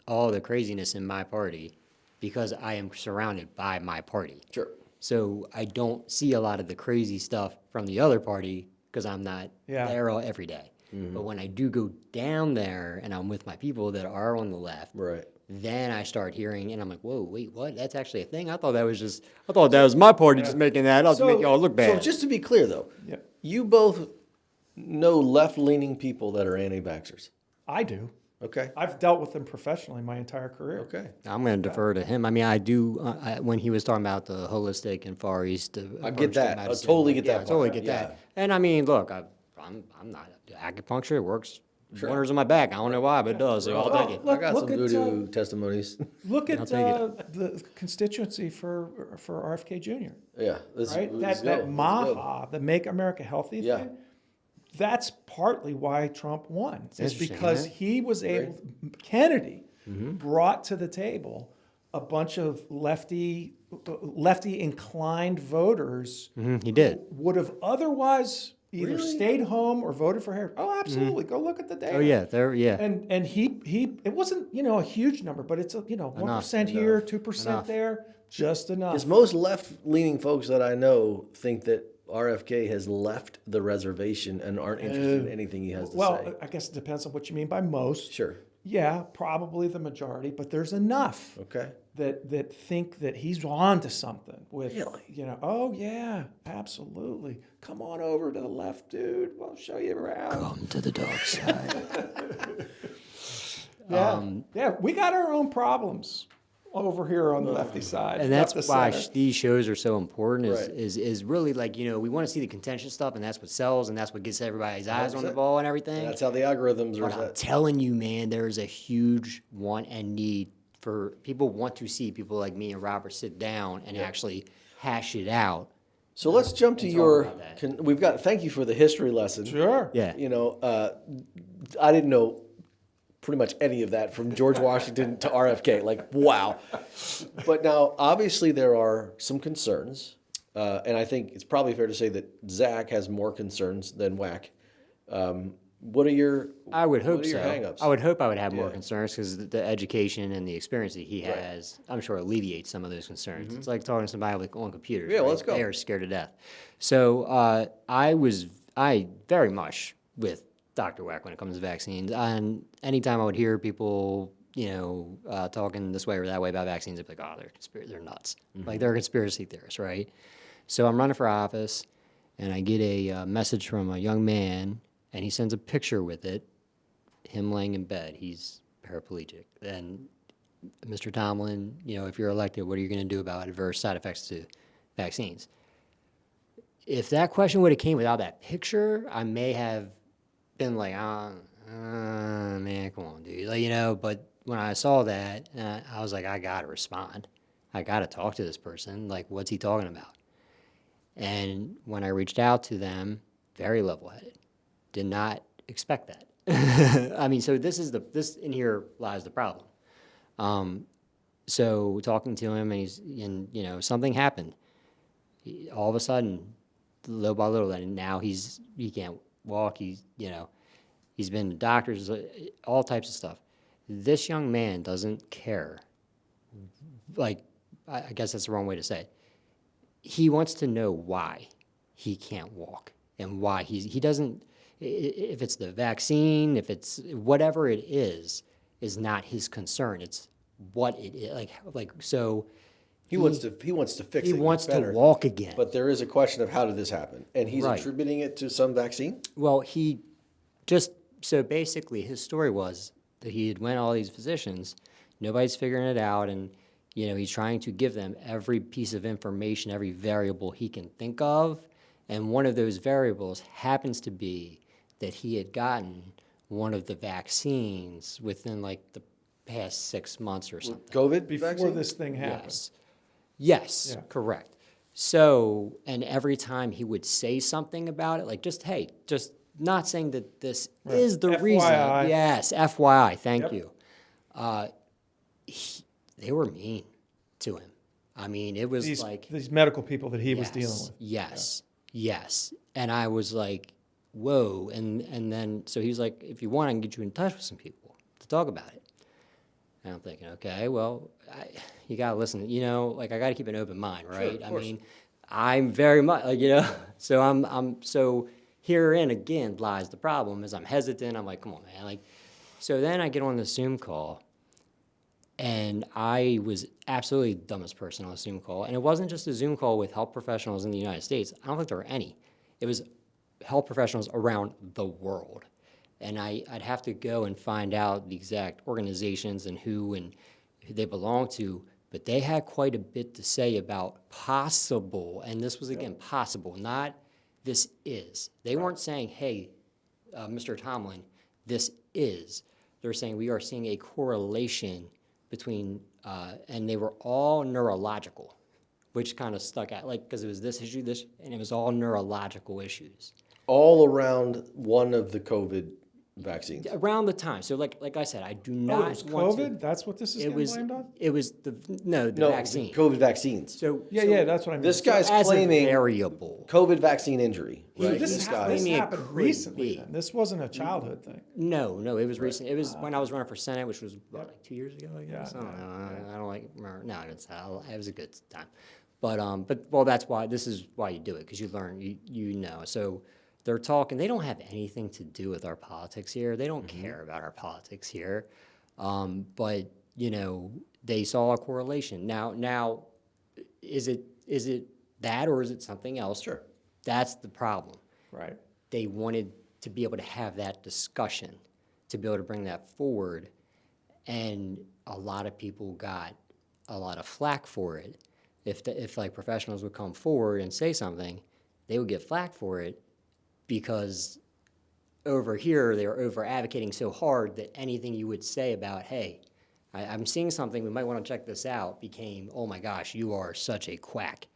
Speaker 2: all the craziness in my party because I am surrounded by my party.
Speaker 3: Sure.
Speaker 2: So I don't see a lot of the crazy stuff from the other party because I'm not there every day. But when I do go down there and I'm with my people that are on the left,
Speaker 3: Right.
Speaker 2: then I start hearing and I'm like, whoa, wait, what? That's actually a thing? I thought that was my party just making that up to make y'all look bad.
Speaker 3: So just to be clear, though,
Speaker 1: Yeah.
Speaker 3: you both know left-leaning people that are anti-vaxxers.
Speaker 1: I do.
Speaker 3: Okay.
Speaker 1: I've dealt with them professionally my entire career.
Speaker 3: Okay.
Speaker 2: I'm going to defer to him. I mean, I do, when he was talking about the holistic and Far East.
Speaker 3: I get that. I totally get that
Speaker 2: I totally
Speaker 3: part.
Speaker 2: get
Speaker 3: Yeah.
Speaker 2: that. And I mean, look, I'm not, acupuncture works wonders on my back. I don't know why, but it does. So I'll take it.
Speaker 1: Look-
Speaker 3: I got
Speaker 1: look
Speaker 3: some
Speaker 1: at,
Speaker 3: voodoo testimonies.
Speaker 1: Look at
Speaker 2: I'll take
Speaker 1: the constituency for RFK Jr.
Speaker 3: Yeah.
Speaker 1: Right?
Speaker 3: Let's
Speaker 1: That
Speaker 3: go.
Speaker 1: MAHA, the Make America Healthy
Speaker 3: Yeah.
Speaker 1: thing, that's partly why Trump won. Is
Speaker 2: interesting,
Speaker 1: because
Speaker 2: yeah.
Speaker 1: he was able, Kennedy brought to the table a bunch of lefty inclined voters
Speaker 2: He did.
Speaker 1: would have otherwise either
Speaker 3: Really?
Speaker 1: stayed home or voted for Harris. Oh, absolutely. Go look at the data.
Speaker 2: Oh, yeah. Yeah.
Speaker 1: And he it wasn't, a huge number, but it's 1% here, 2%
Speaker 2: Enough.
Speaker 1: there, just enough.
Speaker 3: Because most left-leaning folks that I know think that RFK has left the reservation and aren't interested in anything he has to
Speaker 1: Well,
Speaker 3: say.
Speaker 1: I guess it depends on what you mean by most.
Speaker 3: Sure.
Speaker 1: Yeah, probably the majority, but there's enough
Speaker 3: Okay.
Speaker 1: that think that he's on to something with,
Speaker 3: Really?
Speaker 1: oh yeah, absolutely. Come on over to the left, dude. We'll show you around.
Speaker 2: Come to the dark side.
Speaker 1: Yeah, we got our own problems over here on the lefty side.
Speaker 2: And
Speaker 1: not
Speaker 2: that's
Speaker 1: the
Speaker 2: why
Speaker 1: center.
Speaker 2: these shows are so important
Speaker 3: Right.
Speaker 2: is really we want to see the contentious stuff, and that's what sells, and that's what gets everybody's eyes on the
Speaker 3: 100%.
Speaker 2: ball and everything.
Speaker 3: That's how the algorithms are
Speaker 2: But I'm
Speaker 3: set.
Speaker 2: telling you, man, there is a huge want and need for people want to see people like me and Robert sit down and actually hash it out.
Speaker 3: So let's jump to
Speaker 2: Let's
Speaker 3: your.
Speaker 2: talk about that.
Speaker 3: Thank you for the history lesson.
Speaker 1: Sure.
Speaker 2: Yeah.
Speaker 3: I didn't know pretty much any of that from George Washington to RFK. Like, wow. But now, obviously, there are some concerns. And I think it's probably fair to say that Zach has more concerns than Wack. What are your
Speaker 2: I would hope
Speaker 3: what are your
Speaker 2: so.
Speaker 3: hang-ups?
Speaker 2: I would hope I would have more
Speaker 3: Yeah.
Speaker 2: concerns because the education and the experience that he has, I'm sure, alleviates some of those concerns. It's like talking to somebody on computers.
Speaker 3: Yeah,
Speaker 2: right?
Speaker 3: let's go.
Speaker 2: They are scared to death. So I very much with Dr. Wack when it comes to vaccines. And anytime I would hear people, talking this way or that way about vaccines, I'd be like, oh, they're nuts. Like they're conspiracy theorists, right? So I'm running for office, and I get a message from a young man, and he sends a picture with it, him laying in bed. He's paraplegic. And Mr. Tomlin, if you're elected, what are you going to do about adverse side effects to vaccines? If that question would have came without that picture, I may have been like, man, come on, dude. Like, but when I saw that, I was like, I got to respond. I got to talk to this person. Like, what's he talking about? And when I reached out to them, very level-headed. Did not expect that. I mean, so this in here lies the problem. So talking to him, and something happened. All of a sudden, little by little, and now he can't walk. He's been to doctors, all types of stuff. This young man doesn't care. Like, I guess that's the wrong way to say it. He wants to know why he can't walk and why he doesn't. If it's the vaccine, if it's whatever it is not his concern. It's what it is. Like so.
Speaker 3: He wants to fix it.
Speaker 2: He wants to walk again.
Speaker 3: But there is a question of how did this happen, and he's
Speaker 2: Right.
Speaker 3: attributing it to some vaccine.
Speaker 2: Well, so basically his story was that he had went to all these physicians, nobody's figuring it out, and he's trying to give them every piece of information, every variable he can think of, and one of those variables happens to be that he had gotten one of the vaccines within like the past 6 months or something.
Speaker 3: COVID
Speaker 1: Before
Speaker 3: vaccine?
Speaker 1: this thing happened.
Speaker 2: Yes,
Speaker 1: Yeah.
Speaker 2: correct. So, and every time he would say something about it, like just not saying that this is the reason.
Speaker 1: FYI.
Speaker 2: Yes, FYI, thank
Speaker 1: Yep.
Speaker 2: you. They were mean to him. I mean, it was
Speaker 1: These medical people that he was dealing with.
Speaker 2: Yes. And I was like, whoa. And then, so he was like, if you want, I can get you in touch with some people to talk about it. And I'm thinking, okay, well, you got to listen, I got to keep an open mind, right?
Speaker 3: of course.
Speaker 2: I mean, I'm very much, so herein again lies the problem is I'm hesitant. I'm like, come on, man. So then I get on the Zoom call, and I was absolutely the dumbest person on a Zoom call. And it wasn't just a Zoom call with health professionals in the United States. I don't think there were any. It was health professionals around the world. And I'd have to go and find out the exact organizations and who they belong to. But they had quite a bit to say about possible, and this was, again, possible, not this is. They weren't saying, hey, Mr. Tomlin, this is. They're saying we are seeing a correlation between, and they were all neurological, which kind of stuck out, because it was this issue, and it was all neurological issues.
Speaker 3: All around one of the COVID vaccines.
Speaker 2: Around the time. So like I said, I do not
Speaker 1: Oh, it was
Speaker 2: want
Speaker 1: COVID? That's what this is getting blamed on?
Speaker 2: It was the vaccine.
Speaker 3: COVID vaccines.
Speaker 2: So
Speaker 1: Yeah, that's what I mean.
Speaker 3: This guy's
Speaker 2: as
Speaker 3: claiming
Speaker 2: a variable.
Speaker 3: COVID vaccine injury. Right?
Speaker 1: This
Speaker 3: This guy.
Speaker 1: this
Speaker 2: It
Speaker 1: happened
Speaker 2: could
Speaker 1: recently.
Speaker 2: be.
Speaker 1: Then. This wasn't a childhood thing.
Speaker 2: No, it was recent. It was when I was running for Senate, which was like 2 years ago, I guess.
Speaker 1: Yeah,
Speaker 2: I don't know. I don't remember. No, it was a good time. But that's why, this is why you do it, because you learn, you know. So they're talking, they don't have anything to do with our politics here. They don't care about our politics here. But, they saw a correlation. Now, is it that, or is it something else?
Speaker 3: Sure.
Speaker 2: That's the problem.
Speaker 1: Right.
Speaker 2: They wanted to be able to have that discussion, to be able to bring that forward, and a lot of people got a lot of flack for it. If like professionals would come forward and say something, they would get flack for it because over here they were over advocating so hard that anything you would say about, hey, I'm seeing something, we might want to check this out, became, oh my gosh, you are such a quack.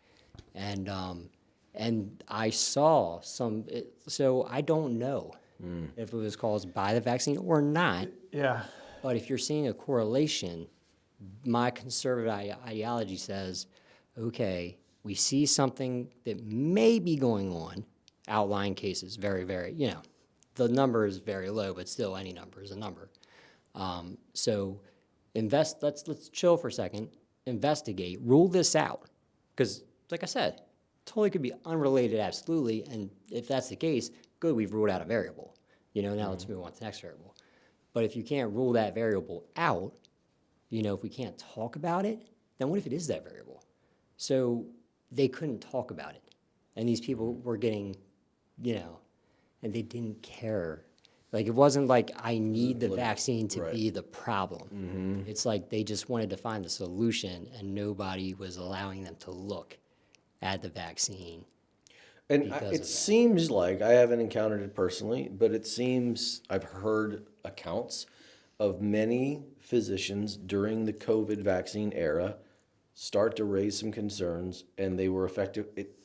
Speaker 2: And I saw so I don't know if it was caused by the vaccine or not,
Speaker 1: Yeah.
Speaker 2: but if you're seeing a correlation, my conservative ideology says, okay, we see something that may be going on, outlying cases, very, very, the number is very low, but still any number is a number. So let's chill for a second, investigate, rule this out. Because, like I said, totally could be unrelated, absolutely, and if that's the case, good, we've ruled out a variable. Now let's move on to the next variable. But if you can't rule that variable out, if we can't talk about it, then what if it is that variable? So they couldn't talk about it. And these people were getting, and they didn't care. Like, it wasn't like, I need the vaccine to be the problem. It's like they just wanted to find the solution, and nobody was allowing them to look at the vaccine.
Speaker 3: And it seems like, I haven't encountered it personally, but it seems I've heard accounts of many physicians during the COVID vaccine era start to raise some concerns, and they were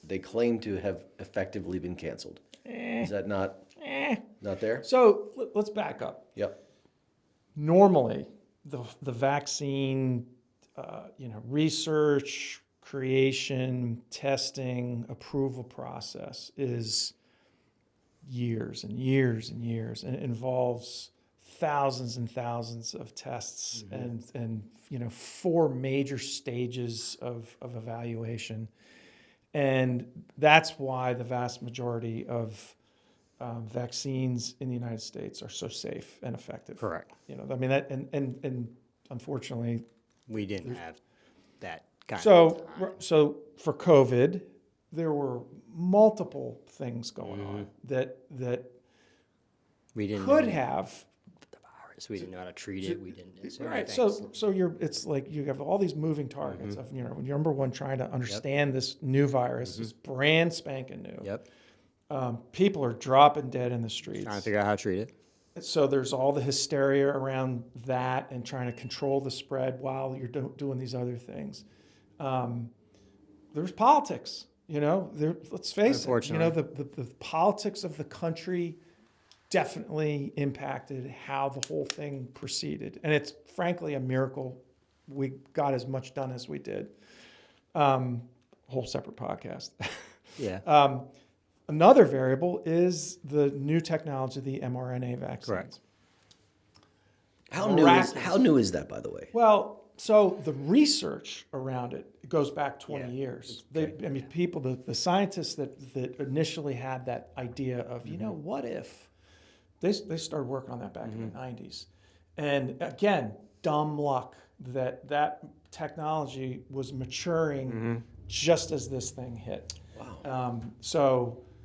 Speaker 3: they claim to have effectively been canceled. Is that not there?
Speaker 1: So let's back up.
Speaker 3: Yep.
Speaker 1: Normally, the vaccine, research, creation, testing, approval process is years and years and years, and it involves thousands and thousands of tests and 4 major stages of evaluation. And that's why the vast majority of vaccines in the United States are so safe and effective.
Speaker 2: Correct.
Speaker 1: That, and unfortunately,
Speaker 2: We didn't have that kind of time.
Speaker 1: so for COVID, there were multiple things going on that
Speaker 2: We didn't
Speaker 1: could
Speaker 2: know
Speaker 1: have.
Speaker 2: the virus. We didn't know how to treat it. We didn't know so many
Speaker 1: Right.
Speaker 2: things.
Speaker 1: So it's like you have all these moving targets of, number one, trying to understand this new virus is brand spanking new.
Speaker 2: Yep.
Speaker 1: People are dropping dead in the streets.
Speaker 2: Trying to figure out how to treat it.
Speaker 1: So there's all the hysteria around that and trying to control the spread while you're doing these other things. There's politics, let's face it. The politics of the country definitely impacted how the whole thing proceeded. And it's frankly a miracle we got as much done as we did. Whole separate podcast.
Speaker 2: Yeah.
Speaker 1: Another variable is the new technology, the mRNA vaccines.
Speaker 2: Correct.
Speaker 3: How
Speaker 1: Miraculous.
Speaker 3: new is that, by the way?
Speaker 1: Well, so the research around it goes back 20
Speaker 2: Yeah.
Speaker 1: years. People, the scientists that initially had that idea of, what if? They started working on that back in the 90s. And again, dumb luck that technology was maturing just as this thing hit.
Speaker 3: Wow.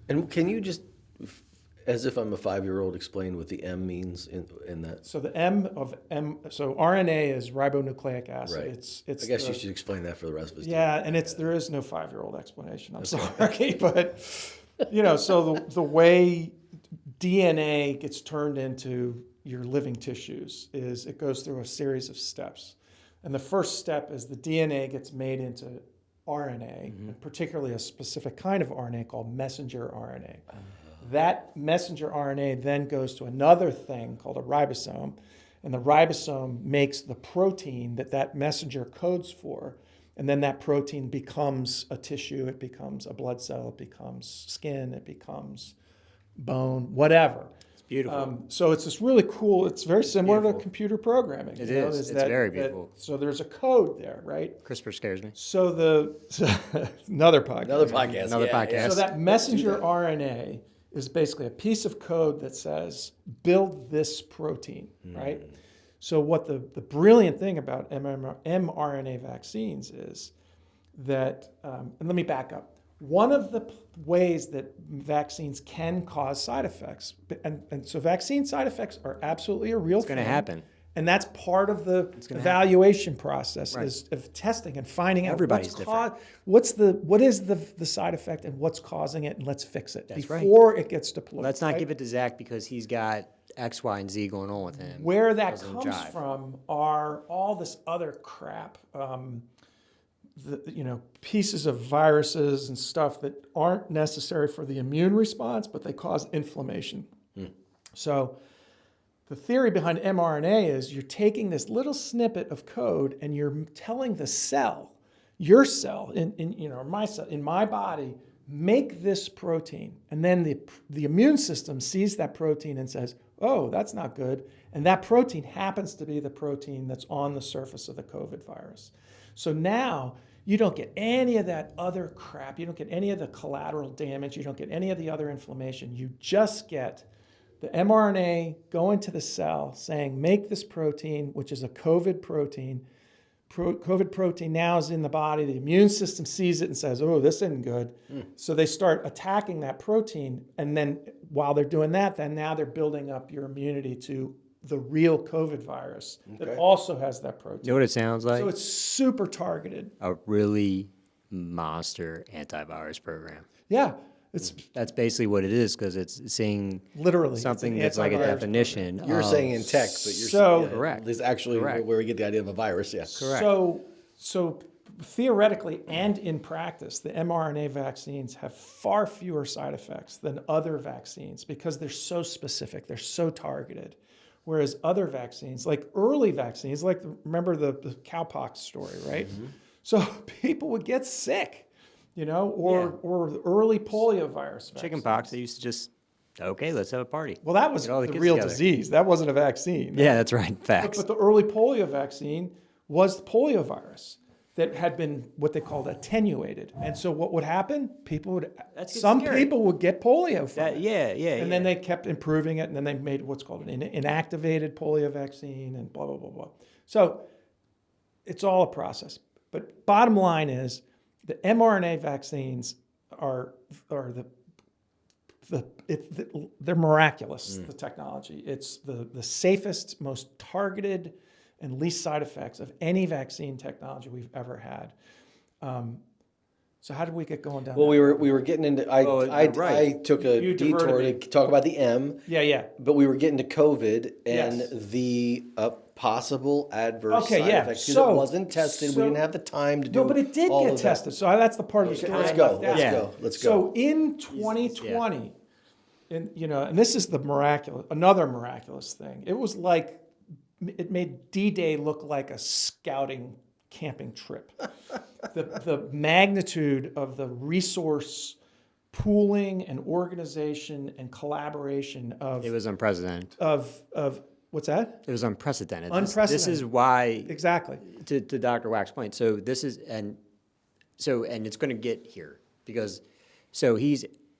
Speaker 3: And can you just, as if I'm a 5-year-old, explain what the M means in that?
Speaker 1: So the so RNA is ribonucleic acid.
Speaker 3: Right.
Speaker 1: It's
Speaker 3: I guess you should explain that for the rest of us.
Speaker 1: Yeah, and there is no 5-year-old explanation. I'm sorry, but so the way DNA gets turned into your living tissues is it goes through a series of steps, and the first step is the DNA gets made into RNA, and particularly a specific kind of RNA called messenger RNA. That messenger RNA then goes to another thing called a ribosome, and the ribosome makes the protein that messenger codes for, and then that protein becomes a tissue, it becomes a blood cell, it becomes skin, it becomes bone, whatever.
Speaker 2: It's beautiful.
Speaker 1: So it's this really cool, it's very similar to
Speaker 2: beautiful.
Speaker 1: computer programming.
Speaker 2: It is. It's very beautiful.
Speaker 1: So there's a code there, right?
Speaker 2: CRISPR scares me.
Speaker 1: So another podcast.
Speaker 3: Another podcast.
Speaker 2: Another podcast.
Speaker 1: So that messenger RNA is basically a piece of code that says, build this protein, right? So what the brilliant thing about mRNA vaccines is that, and let me back up. One of the ways that vaccines can cause side effects, and so vaccine side effects are absolutely a real thing.
Speaker 2: It's going to happen.
Speaker 1: And that's part of the evaluation process
Speaker 2: Right.
Speaker 1: is of testing and finding out
Speaker 2: Everybody's different.
Speaker 1: what is the side effect and what's causing it, and let's fix it
Speaker 2: That's right.
Speaker 1: before it gets deployed.
Speaker 2: Let's not
Speaker 1: right?
Speaker 2: give it to Zach because he's got X, Y, and Z going on with him.
Speaker 1: Where that
Speaker 2: Doesn't
Speaker 1: comes
Speaker 2: jive.
Speaker 1: from are all this other crap, pieces of viruses and stuff that aren't necessary for the immune response, but they cause inflammation. So the theory behind mRNA is you're taking this little snippet of code and you're telling the cell, your cell, my cell, in my body, make this protein. And then the immune system sees that protein and says, oh, that's not good. And that protein happens to be the protein that's on the surface of the COVID virus. So now you don't get any of that other crap. You don't get any of the collateral damage. You don't get any of the other inflammation. You just get the mRNA going to the cell saying, make this protein, which is a COVID protein. COVID protein now is in the body. The immune system sees it and says, oh, this isn't good. So they start attacking that protein. And then while they're doing that, then now they're building up your immunity to the real COVID virus that also has that protein.
Speaker 2: You know what it sounds like?
Speaker 1: So it's super targeted.
Speaker 2: A really monster antivirus program.
Speaker 1: Yeah.
Speaker 2: That's basically what it is, because it's seeing
Speaker 1: Literally, it's
Speaker 2: something
Speaker 1: an
Speaker 2: that's like a
Speaker 1: antivirus
Speaker 2: definition.
Speaker 3: You're
Speaker 2: of-
Speaker 3: saying in tech, but you're
Speaker 1: So-
Speaker 2: Correct.
Speaker 3: This is actually
Speaker 2: Correct.
Speaker 3: where we get the idea of a virus. Yeah.
Speaker 2: Correct.
Speaker 1: So theoretically and in practice, the mRNA vaccines have far fewer side effects than other vaccines because they're so specific, they're so targeted. Whereas other vaccines, like early vaccines, like remember the cowpox story, right? So people would get sick, or the early polio virus vaccines.
Speaker 2: Chickenpox, they used to just, okay, let's have a party.
Speaker 1: Well, that was
Speaker 2: Get all the
Speaker 1: the
Speaker 2: kids
Speaker 1: real
Speaker 2: together.
Speaker 1: disease. That wasn't a vaccine.
Speaker 2: Yeah, that's right. Facts.
Speaker 1: But the early polio vaccine was the polio virus that had been what they called attenuated. And so what would happen? Some
Speaker 2: scary.
Speaker 1: people would get polio from it.
Speaker 2: Yeah.
Speaker 1: And then they kept improving it, and then they made what's called an inactivated polio vaccine and blah, blah, blah, blah. So it's all a process. But bottom line is the mRNA vaccines they're miraculous, the technology. It's the safest, most targeted, and least side effects of any vaccine technology we've ever had. So how did we get going down?
Speaker 3: Well,
Speaker 1: that?
Speaker 3: we were getting into.
Speaker 2: Oh,
Speaker 3: I
Speaker 2: you're right.
Speaker 3: I took a
Speaker 1: You
Speaker 3: detour
Speaker 1: diverted
Speaker 3: to talk about the M,
Speaker 1: Yeah.
Speaker 3: but we were getting to COVID and
Speaker 1: Yes.
Speaker 3: the possible adverse
Speaker 1: Okay,
Speaker 3: side
Speaker 1: yeah.
Speaker 3: effects because
Speaker 1: So-
Speaker 3: it wasn't tested.
Speaker 1: so-
Speaker 3: we didn't have the time to do.
Speaker 1: No, but it did
Speaker 3: all
Speaker 1: get
Speaker 3: of that.
Speaker 1: tested. So that's the part of the
Speaker 3: Okay,
Speaker 1: story.
Speaker 3: let's
Speaker 1: I
Speaker 3: go.
Speaker 1: left out.
Speaker 3: Let's
Speaker 2: Yeah.
Speaker 3: go. Let's go.
Speaker 1: So in 2020, and this is another miraculous thing. It was like it made D-Day look like a scouting camping trip. the magnitude of the resource pooling and organization and collaboration of
Speaker 2: It was unprecedented.
Speaker 1: what's that?
Speaker 2: It was unprecedented. This
Speaker 1: Unprecedented.
Speaker 2: is why,
Speaker 1: Exactly.
Speaker 2: to Dr. Wack's point, so this is, and it's going to get here, because,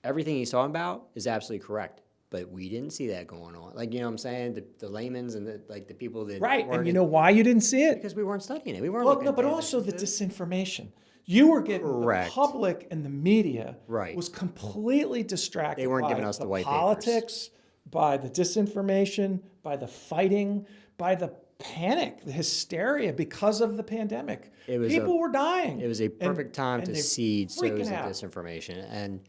Speaker 2: everything he's talking about is absolutely correct, but we didn't see that going on. Like, what I'm saying? The layman's and the people that
Speaker 1: Right.
Speaker 2: weren't
Speaker 1: And you know why you didn't see it?
Speaker 2: because we weren't studying it. We weren't
Speaker 1: Well,
Speaker 2: looking
Speaker 1: no,
Speaker 2: at
Speaker 1: but
Speaker 2: that.
Speaker 1: also the disinformation. You were getting
Speaker 2: Correct.
Speaker 1: the public and the media
Speaker 2: Right.
Speaker 1: was completely distracted.
Speaker 2: They weren't
Speaker 1: by
Speaker 2: giving us the white papers.
Speaker 1: politics, by the disinformation, by the fighting, by the panic, the hysteria because of the pandemic. People were dying.
Speaker 2: It was a perfect time
Speaker 1: and
Speaker 2: to
Speaker 1: they
Speaker 2: seed
Speaker 1: freaking
Speaker 2: sows of
Speaker 1: out.
Speaker 2: disinformation.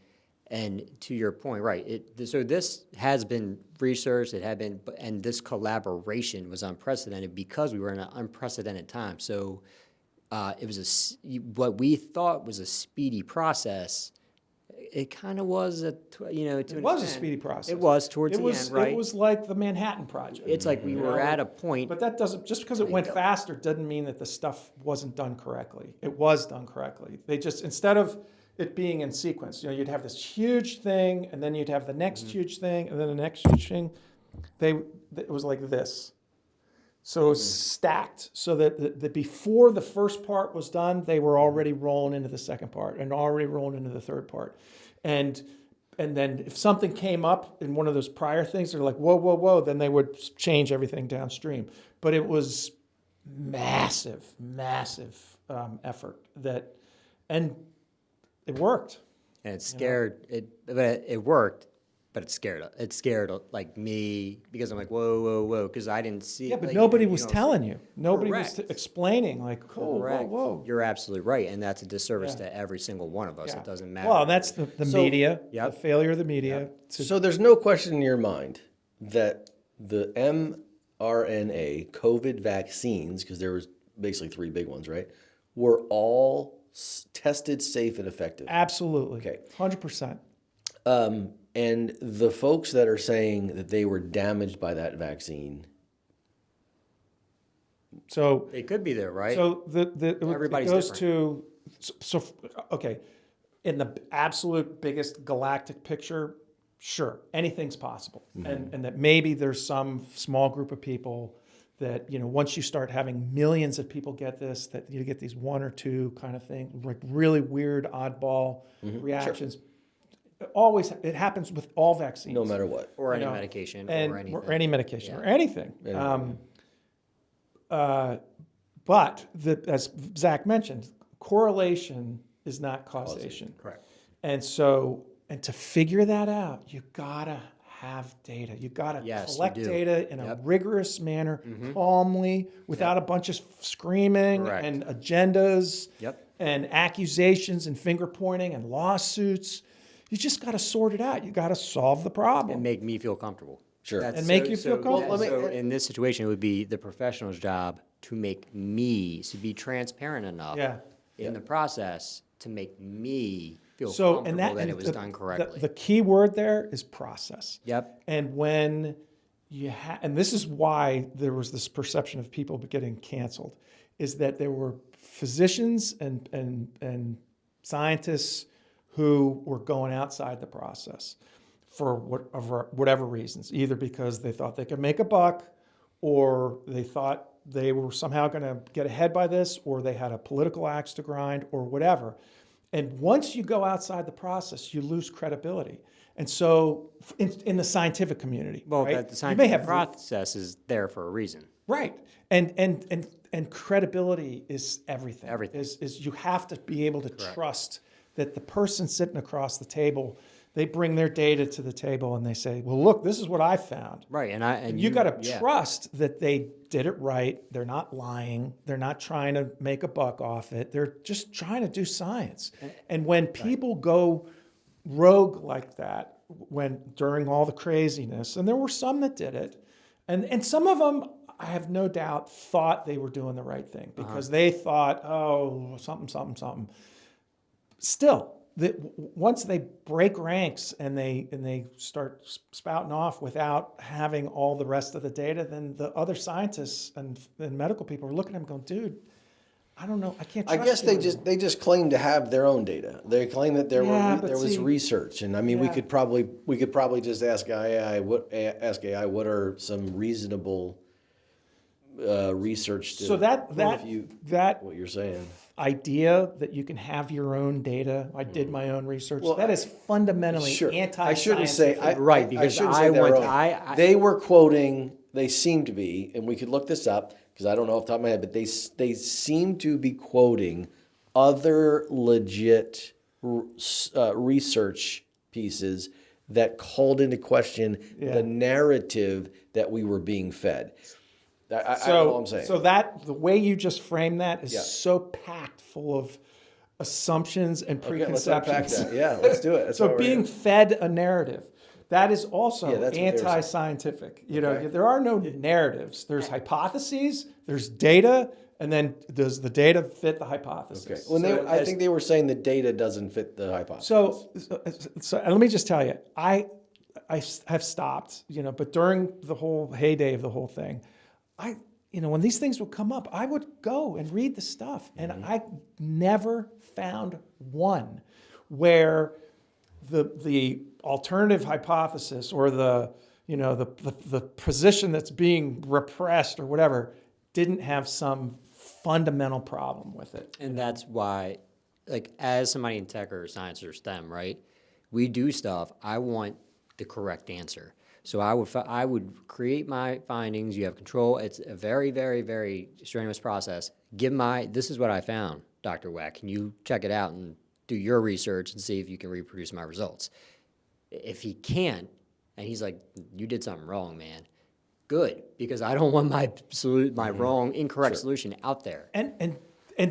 Speaker 2: And to your point, right? So this has been researched. It had been, and this collaboration was unprecedented because we were in an unprecedented time. So it was what we thought was a speedy process. It kind of was
Speaker 1: It was a speedy process.
Speaker 2: It was towards the end, right?
Speaker 1: It was like the Manhattan Project.
Speaker 2: It's like we were at a point.
Speaker 1: But that doesn't, just because it went faster doesn't mean that the stuff wasn't done correctly. It was done correctly. They just, instead of it being in sequence, you'd have this huge thing, and then you'd have the next huge thing, and then the next huge thing. It was like this. So it was stacked, so that before the first part was done, they were already rolling into the second part and already rolling into the third part. And then if something came up in one of those prior things, they're like, whoa, whoa, whoa, then they would change everything downstream. But it was massive effort and it worked.
Speaker 2: And it scared it worked, but it scared like me, because I'm like, whoa, because I didn't see.
Speaker 1: Yeah, but
Speaker 2: like,
Speaker 1: nobody
Speaker 2: you
Speaker 1: was
Speaker 2: know,
Speaker 1: telling you. Nobody was
Speaker 2: Correct.
Speaker 1: explaining like, oh,
Speaker 2: Correct.
Speaker 1: whoa.
Speaker 2: You're absolutely right, and that's a disservice to every single one of us.
Speaker 1: Yeah.
Speaker 2: It doesn't matter.
Speaker 1: Well, that's the media,
Speaker 2: Yep.
Speaker 1: the failure of the media.
Speaker 3: So there's no question in your mind that the mRNA COVID vaccines, because there was basically 3 big ones, right, were all tested safe and effective.
Speaker 1: Absolutely.
Speaker 3: Okay.
Speaker 1: 100%.
Speaker 3: And the folks that are saying that they were damaged by that vaccine,
Speaker 1: So
Speaker 2: it could be there, right?
Speaker 1: So
Speaker 2: Everybody's
Speaker 1: it goes
Speaker 2: different.
Speaker 1: to okay, in the absolute biggest galactic picture, sure, anything's possible, and that maybe there's some small group of people that once you start having millions of people get this, that you get these 1 or 2 kind of thing, like really weird oddball reactions. It happens with all vaccines,
Speaker 3: no matter what.
Speaker 2: or any
Speaker 1: know,
Speaker 2: medication,
Speaker 1: and
Speaker 2: or anything.
Speaker 1: or any medication or anything.
Speaker 3: Anything.
Speaker 1: But as Zach mentioned, correlation is not causation.
Speaker 3: Correct.
Speaker 1: And to figure that out, you gotta have data. You gotta
Speaker 2: Yes, you
Speaker 1: collect
Speaker 2: do.
Speaker 1: data in a
Speaker 2: Yep.
Speaker 1: rigorous manner, calmly, without a bunch of screaming
Speaker 2: Correct.
Speaker 1: and agendas
Speaker 2: Yep.
Speaker 1: and accusations and finger pointing and lawsuits. You just got to sort it out. You got to solve the problem.
Speaker 2: And make me feel comfortable.
Speaker 3: Sure.
Speaker 1: And make you feel comfortable.
Speaker 2: So in this situation, it would be the professional's job to make me, to be transparent enough in the process to make me feel comfortable that it was done correctly.
Speaker 1: The key word there is process.
Speaker 2: Yep.
Speaker 1: And when you and this is why there was this perception of people getting canceled, is that there were physicians and scientists who were going outside the process for whatever reasons, either because they thought they could make a buck, or they thought they were somehow going to get ahead by this, or they had a political axe to grind, or whatever. And once you go outside the process, you lose credibility. And so in the scientific community,
Speaker 2: Well,
Speaker 1: right?
Speaker 2: the scientific process is there for a reason.
Speaker 1: Right. And credibility is everything.
Speaker 2: Everything.
Speaker 1: Is you have to be able to trust that the person sitting across the table, they bring their data to the table and they say, well, look, this is what I found.
Speaker 2: Right. And
Speaker 1: You got to trust that they did it right. They're not lying. They're not trying to make a buck off it. They're just trying to do science. And when people go rogue like that, during all the craziness, and there were some that did it, and some of them, I have no doubt, thought they were doing the right thing because they thought, oh, something. Still, once they break ranks and they start spouting off without having all the rest of the data, then the other scientists and medical people are looking at them going, dude, I don't know, I can't trust
Speaker 3: I guess
Speaker 1: you
Speaker 3: they just claim to have their own data. They claim that there was
Speaker 1: see-
Speaker 3: research, and I mean we
Speaker 1: Yeah.
Speaker 3: could probably just ask AI what are some reasonable research to
Speaker 1: So that
Speaker 3: refute
Speaker 1: that
Speaker 3: what you're saying.
Speaker 1: idea that you can have your own data, I did my own research, that is fundamentally
Speaker 3: Sure.
Speaker 1: anti-scientific.
Speaker 3: I shouldn't say
Speaker 2: Right, because
Speaker 3: shouldn't
Speaker 2: I
Speaker 3: say their
Speaker 2: want-
Speaker 3: own.
Speaker 2: I-
Speaker 3: They were quoting. They seem to be, and we could look this up because I don't know off the top of my head, but they seem to be quoting other legit research pieces that called into question the narrative that we were being fed. I know what I'm saying.
Speaker 1: So that the way you just framed that is
Speaker 3: Yeah.
Speaker 1: so packed full of assumptions and
Speaker 3: Okay, let's unpack
Speaker 1: preconceptions.
Speaker 3: that. Yeah, let's do it. That's why
Speaker 1: So
Speaker 3: we're
Speaker 1: being
Speaker 3: here.
Speaker 1: fed a narrative, that is also
Speaker 3: Yeah, that's what they were saying.
Speaker 1: anti-scientific. You know,
Speaker 3: Okay.
Speaker 1: there are no narratives. There's hypotheses, there's data, and then does the data fit the hypothesis?
Speaker 3: Okay. I think they were saying the data doesn't fit the hypothesis.
Speaker 1: So and let me just tell you, I have stopped, but during the whole heyday of the whole thing, when these things would come up, I would go and read the stuff, and I never found one where the alternative hypothesis or the position that's being repressed or whatever didn't have some fundamental problem with it.
Speaker 2: And that's why, like, as somebody in tech or science or STEM, right, we do stuff. I want the correct answer. So I would create my findings. You have control. It's a very, very, very strenuous process. This is what I found, Dr. Wack. Can you check it out and do your research and see if you can reproduce my results? If he can't, and he's like, you did something wrong, man. Good, because I don't want my wrong, incorrect solution out there.
Speaker 1: And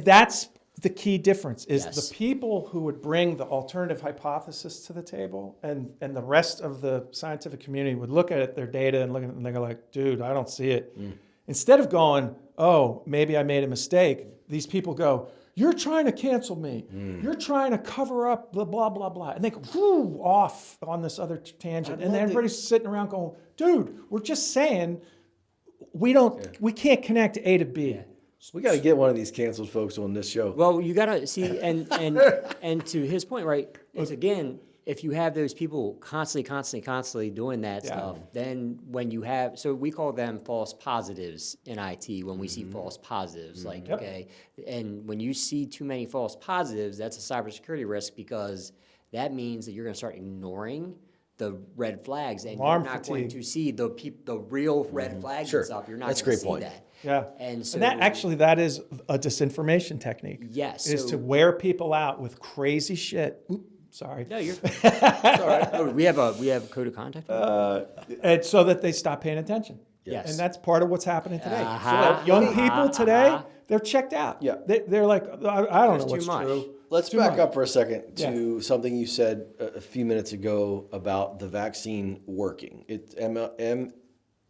Speaker 1: that's the key difference is
Speaker 2: Yes.
Speaker 1: the people who would bring the alternative hypothesis to the table and the rest of the scientific community would look at their data and look at it and they go like, dude, I don't see it. Instead of going, oh, maybe I made a mistake, these people go, you're trying to cancel me. You're trying to cover up blah, blah, blah, blah. And they go off on this other tangent. And then everybody's sitting around going, dude, we're just saying we can't connect A to B.
Speaker 2: Yeah.
Speaker 3: We got to get one of these canceled folks on this show.
Speaker 2: Well, you gotta see, and to his point, right? It's again, if you have those people constantly doing that stuff, then when you have, so we call them false positives in IT when we see false positives, like okay, and when you see too many false positives, that's a cybersecurity risk because that means that you're going to start ignoring the red flags, and
Speaker 1: Alarm
Speaker 2: you're not going
Speaker 1: fatigue.
Speaker 2: to see the real red flags
Speaker 3: Sure.
Speaker 2: and stuff. You're not
Speaker 3: That's a
Speaker 2: going
Speaker 3: great
Speaker 2: to see
Speaker 3: point.
Speaker 2: that.
Speaker 1: Yeah.
Speaker 2: And so
Speaker 1: that is a disinformation technique.
Speaker 2: Yes,
Speaker 1: Is
Speaker 2: so-
Speaker 1: to wear people out with crazy shit. Oop, sorry.
Speaker 2: No, you're. It's all right. Oh, we have a code of contact.
Speaker 1: And so that they stop paying attention.
Speaker 2: Yes.
Speaker 1: And that's part of what's happening today.
Speaker 2: Uh-huh.
Speaker 1: So young people today, they're checked out.
Speaker 3: Yeah.
Speaker 1: They're like, I don't know
Speaker 2: There's
Speaker 1: what's
Speaker 2: too much.
Speaker 1: true.
Speaker 3: Let's
Speaker 1: Too
Speaker 3: back
Speaker 1: much.
Speaker 3: up for a second to something you said a few minutes ago about the vaccine working. It's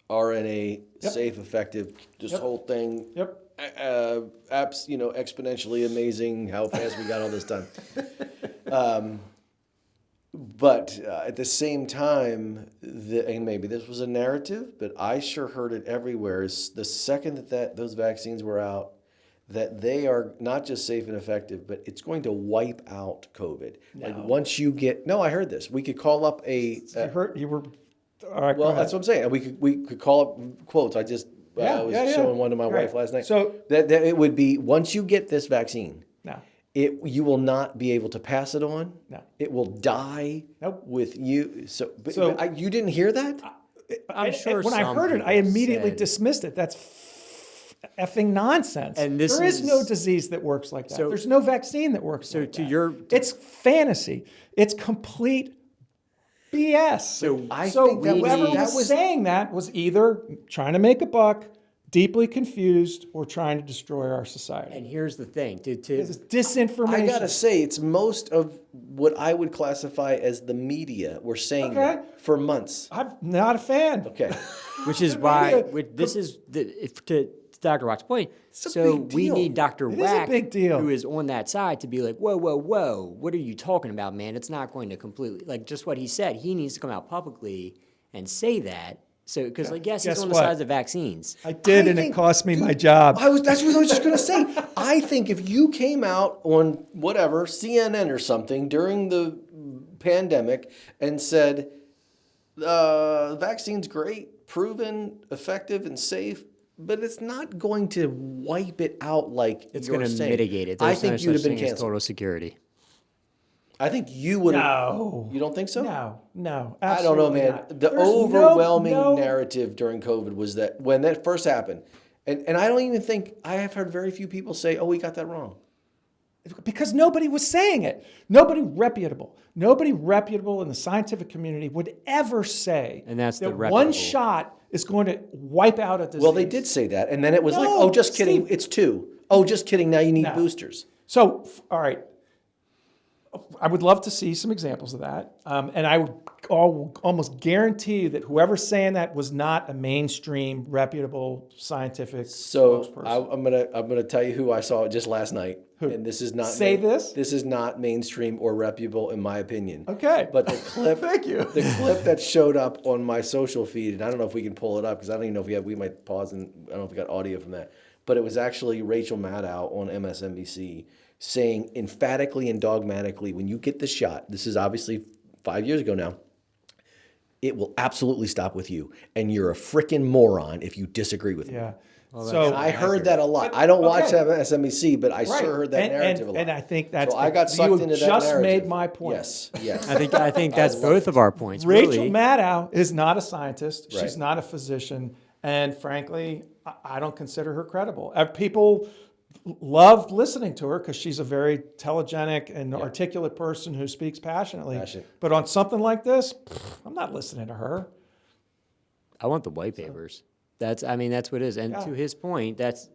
Speaker 3: mRNA, safe, effective, this whole thing.
Speaker 1: Yep.
Speaker 3: Exponentially amazing how fast we got all this done. But at the same time, and maybe this was a narrative, but I sure heard it everywhere, is the second that those vaccines were out, that they are not just safe and effective, but it's going to wipe out COVID. Like once you get, no, I heard this. We could call up
Speaker 1: You were, all right, go
Speaker 3: well,
Speaker 1: ahead.
Speaker 3: that's what I'm saying. We could call up quotes. I just was showing one to my wife last night.
Speaker 1: So
Speaker 3: that it would be, once you get this vaccine,
Speaker 1: no,
Speaker 3: you will not be able to pass it on.
Speaker 1: No.
Speaker 3: It will die
Speaker 1: Nope.
Speaker 3: with you. But you didn't hear that?
Speaker 2: I'm sure
Speaker 1: when I
Speaker 2: some
Speaker 1: heard it, I
Speaker 2: people
Speaker 1: immediately
Speaker 2: said-
Speaker 1: dismissed it. That's effing nonsense.
Speaker 2: And this
Speaker 1: there is no
Speaker 2: is-
Speaker 1: disease that works like that.
Speaker 2: So-
Speaker 1: There's no vaccine that works like
Speaker 2: to
Speaker 1: that.
Speaker 2: your-
Speaker 1: it's fantasy. It's complete BS.
Speaker 2: So
Speaker 3: I think that
Speaker 1: whoever
Speaker 3: was
Speaker 1: was saying that was either trying to make a buck, deeply confused, or trying to destroy our society.
Speaker 2: And here's the thing,
Speaker 1: This is disinformation.
Speaker 3: I gotta say, it's most of what I would classify as the media were saying that for months.
Speaker 1: I'm not a fan.
Speaker 3: Okay.
Speaker 2: which is why this is to Dr. Wack's point.
Speaker 3: a
Speaker 2: So
Speaker 3: big
Speaker 2: we
Speaker 3: deal.
Speaker 2: need Dr.
Speaker 1: It is a
Speaker 2: Wack,
Speaker 1: big deal.
Speaker 2: who is on that side, to be like, whoa, whoa, whoa, what are you talking about, man? It's not going to completely, like just what he said. He needs to come out publicly and say that. So, because like, yes, he's
Speaker 1: Guess
Speaker 2: on the
Speaker 1: what?
Speaker 2: sides of vaccines.
Speaker 1: I did, and it
Speaker 3: think-
Speaker 1: cost me my job.
Speaker 3: That's what I was just gonna say. I think if you came out on whatever, CNN or something during the pandemic and said, the vaccine's great, proven, effective, and safe, but it's not going to wipe it out like
Speaker 2: It's
Speaker 3: you're
Speaker 2: going to
Speaker 3: saying.
Speaker 2: mitigate it.
Speaker 3: I
Speaker 2: There's
Speaker 3: think
Speaker 2: no
Speaker 3: you'd have
Speaker 2: such
Speaker 3: been
Speaker 2: thing as
Speaker 3: canceled.
Speaker 2: total security.
Speaker 3: I think you would have.
Speaker 1: No.
Speaker 3: You don't think so?
Speaker 1: No.
Speaker 3: I don't know,
Speaker 1: absolutely
Speaker 3: man.
Speaker 1: not.
Speaker 3: The
Speaker 1: There's
Speaker 3: overwhelming
Speaker 1: no-
Speaker 3: narrative during COVID was that when that first happened, and I don't even think, I have heard very few people say, oh, we got that wrong.
Speaker 1: Because nobody was saying it. Nobody reputable in the scientific community would ever say
Speaker 2: And that's the
Speaker 1: that one
Speaker 2: reputable.
Speaker 1: shot is going to wipe out a disease.
Speaker 3: Well, they did say that, and then it was like,
Speaker 1: No,
Speaker 3: oh, just kidding,
Speaker 1: Steve.
Speaker 3: it's 2. Oh, just kidding, now you need
Speaker 1: No.
Speaker 3: boosters.
Speaker 1: So, all right. I would love to see some examples of that. And I would almost guarantee you that whoever's saying that was not a mainstream, reputable scientific
Speaker 3: So
Speaker 1: spokesperson.
Speaker 3: I'm gonna tell you who I saw just last night, and this is not
Speaker 1: Say this?
Speaker 3: This is not mainstream or reputable in my opinion.
Speaker 1: Okay.
Speaker 3: But the clip,
Speaker 1: Thank you.
Speaker 3: the clip that showed up on my social feed, and I don't know if we can pull it up because I don't even know if we might pause and I don't know if we got audio from that. But it was actually Rachel Maddow on MSNBC saying emphatically and dogmatically, when you get the shot, this is obviously 5 years ago now, it will absolutely stop with you. And you're a freaking moron if you disagree with me.
Speaker 1: Yeah.
Speaker 3: And I heard that a lot. I don't watch MSNBC, but I sure heard that narrative a lot.
Speaker 1: And I think that's
Speaker 3: So I got sucked into that
Speaker 1: just
Speaker 3: narrative.
Speaker 1: made my point.
Speaker 3: Yes.
Speaker 2: I think that's both of our points.
Speaker 1: Rachel
Speaker 2: really.
Speaker 1: Maddow is not a scientist.
Speaker 3: Right.
Speaker 1: She's not a physician. And frankly, I don't consider her credible. People loved listening to her because she's a very telegenic and articulate person who speaks passionately. But on something like this, I'm not listening to her.
Speaker 2: I want the white papers. That's what it is. And to his point, that's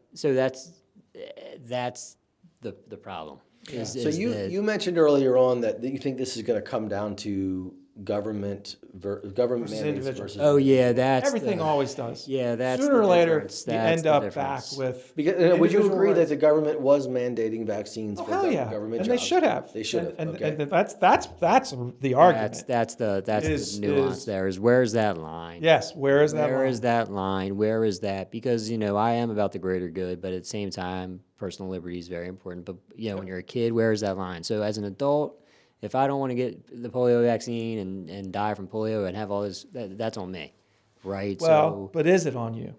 Speaker 2: the problem.
Speaker 3: So you mentioned earlier on that you think this is going to come down to government mandates
Speaker 1: individual.
Speaker 3: versus
Speaker 2: Oh yeah, that's
Speaker 1: Everything
Speaker 2: the,
Speaker 1: always does.
Speaker 2: Yeah, that's
Speaker 1: Sooner
Speaker 2: the
Speaker 1: or later,
Speaker 2: difference.
Speaker 1: you
Speaker 2: That's
Speaker 1: end
Speaker 2: the
Speaker 1: up
Speaker 2: difference.
Speaker 1: back with.
Speaker 3: Because, would you
Speaker 1: individual
Speaker 3: agree that
Speaker 1: rights.
Speaker 3: the government was mandating vaccines for
Speaker 1: Hell yeah.
Speaker 3: government
Speaker 1: And
Speaker 3: jobs?
Speaker 1: they should have.
Speaker 3: They should have.
Speaker 1: And,
Speaker 3: Okay.
Speaker 1: and that's the argument.
Speaker 2: That's
Speaker 1: Is-
Speaker 2: the nuance. There is where's that line?
Speaker 1: Yes. Where is that?
Speaker 2: Where
Speaker 1: line?
Speaker 2: is that line? Where is that? Because I am about the greater good, but at the same time, personal liberty is very important. But when you're a kid, where is that line? So as an adult, if I don't want to get the polio vaccine and die from polio and have all this, that's on me, right?
Speaker 1: Well, but is it on you?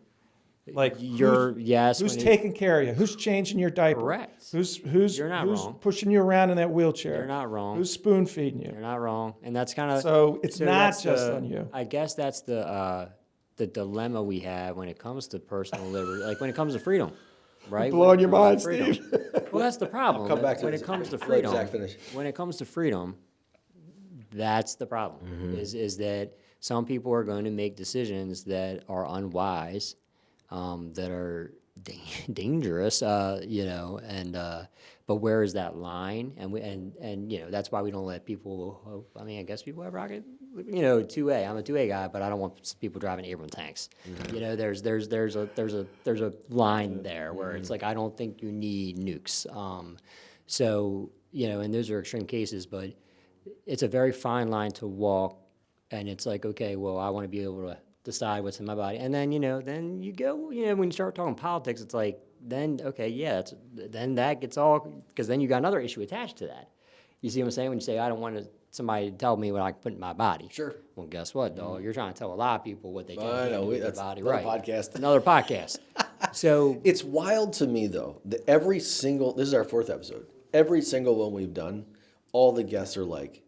Speaker 1: Like who's
Speaker 2: when
Speaker 1: taking care of you? Who's changing your diaper?
Speaker 2: Correct.
Speaker 1: Who's
Speaker 2: You're not
Speaker 1: who's
Speaker 2: wrong.
Speaker 1: pushing you around in that wheelchair?
Speaker 2: You're not wrong.
Speaker 1: Who's spoon feeding you?
Speaker 2: You're not wrong, and that's kind of
Speaker 1: So it's not
Speaker 2: that's
Speaker 1: just on you.
Speaker 2: I guess that's the dilemma we have when it comes to personal liberty, like when it comes to freedom, right?
Speaker 1: Blowing
Speaker 2: When it
Speaker 1: your
Speaker 2: comes
Speaker 1: mind,
Speaker 2: to freedom. Well, that's the problem.
Speaker 3: come back to
Speaker 2: when
Speaker 3: this.
Speaker 2: it comes to
Speaker 3: Let
Speaker 2: freedom.
Speaker 3: Zach finish.
Speaker 2: When it comes to freedom, that's the problem.
Speaker 3: Mm-hmm.
Speaker 2: Is that Some people are going to make decisions that are unwise, that are dangerous, but where is that line? And that's why we don't let people. I mean, I guess people have rocket. 2A. I'm a 2A guy, but I don't want people driving Abrams tanks. There's a line there where it's like I don't think you need nukes. And those are extreme cases, but it's a very fine line to walk. And it's like, okay, well, I want to be able to decide what's in my body. And then, then you go, when you start talking politics, it's like, then, okay, yeah, then that gets all, because then you got another issue attached to that. You see what I'm saying? When you say, I don't want somebody to tell me what I can put in my body.
Speaker 3: Sure.
Speaker 2: Well, guess what, dog? You're trying to tell a lot of people what they can
Speaker 3: I know,
Speaker 2: do in their
Speaker 3: that's
Speaker 2: body.
Speaker 3: another
Speaker 2: Right.
Speaker 3: podcast.
Speaker 2: Another podcast. So
Speaker 3: It's wild to me, though, that this is our 4th episode. Every single one we've done, all the guests are like,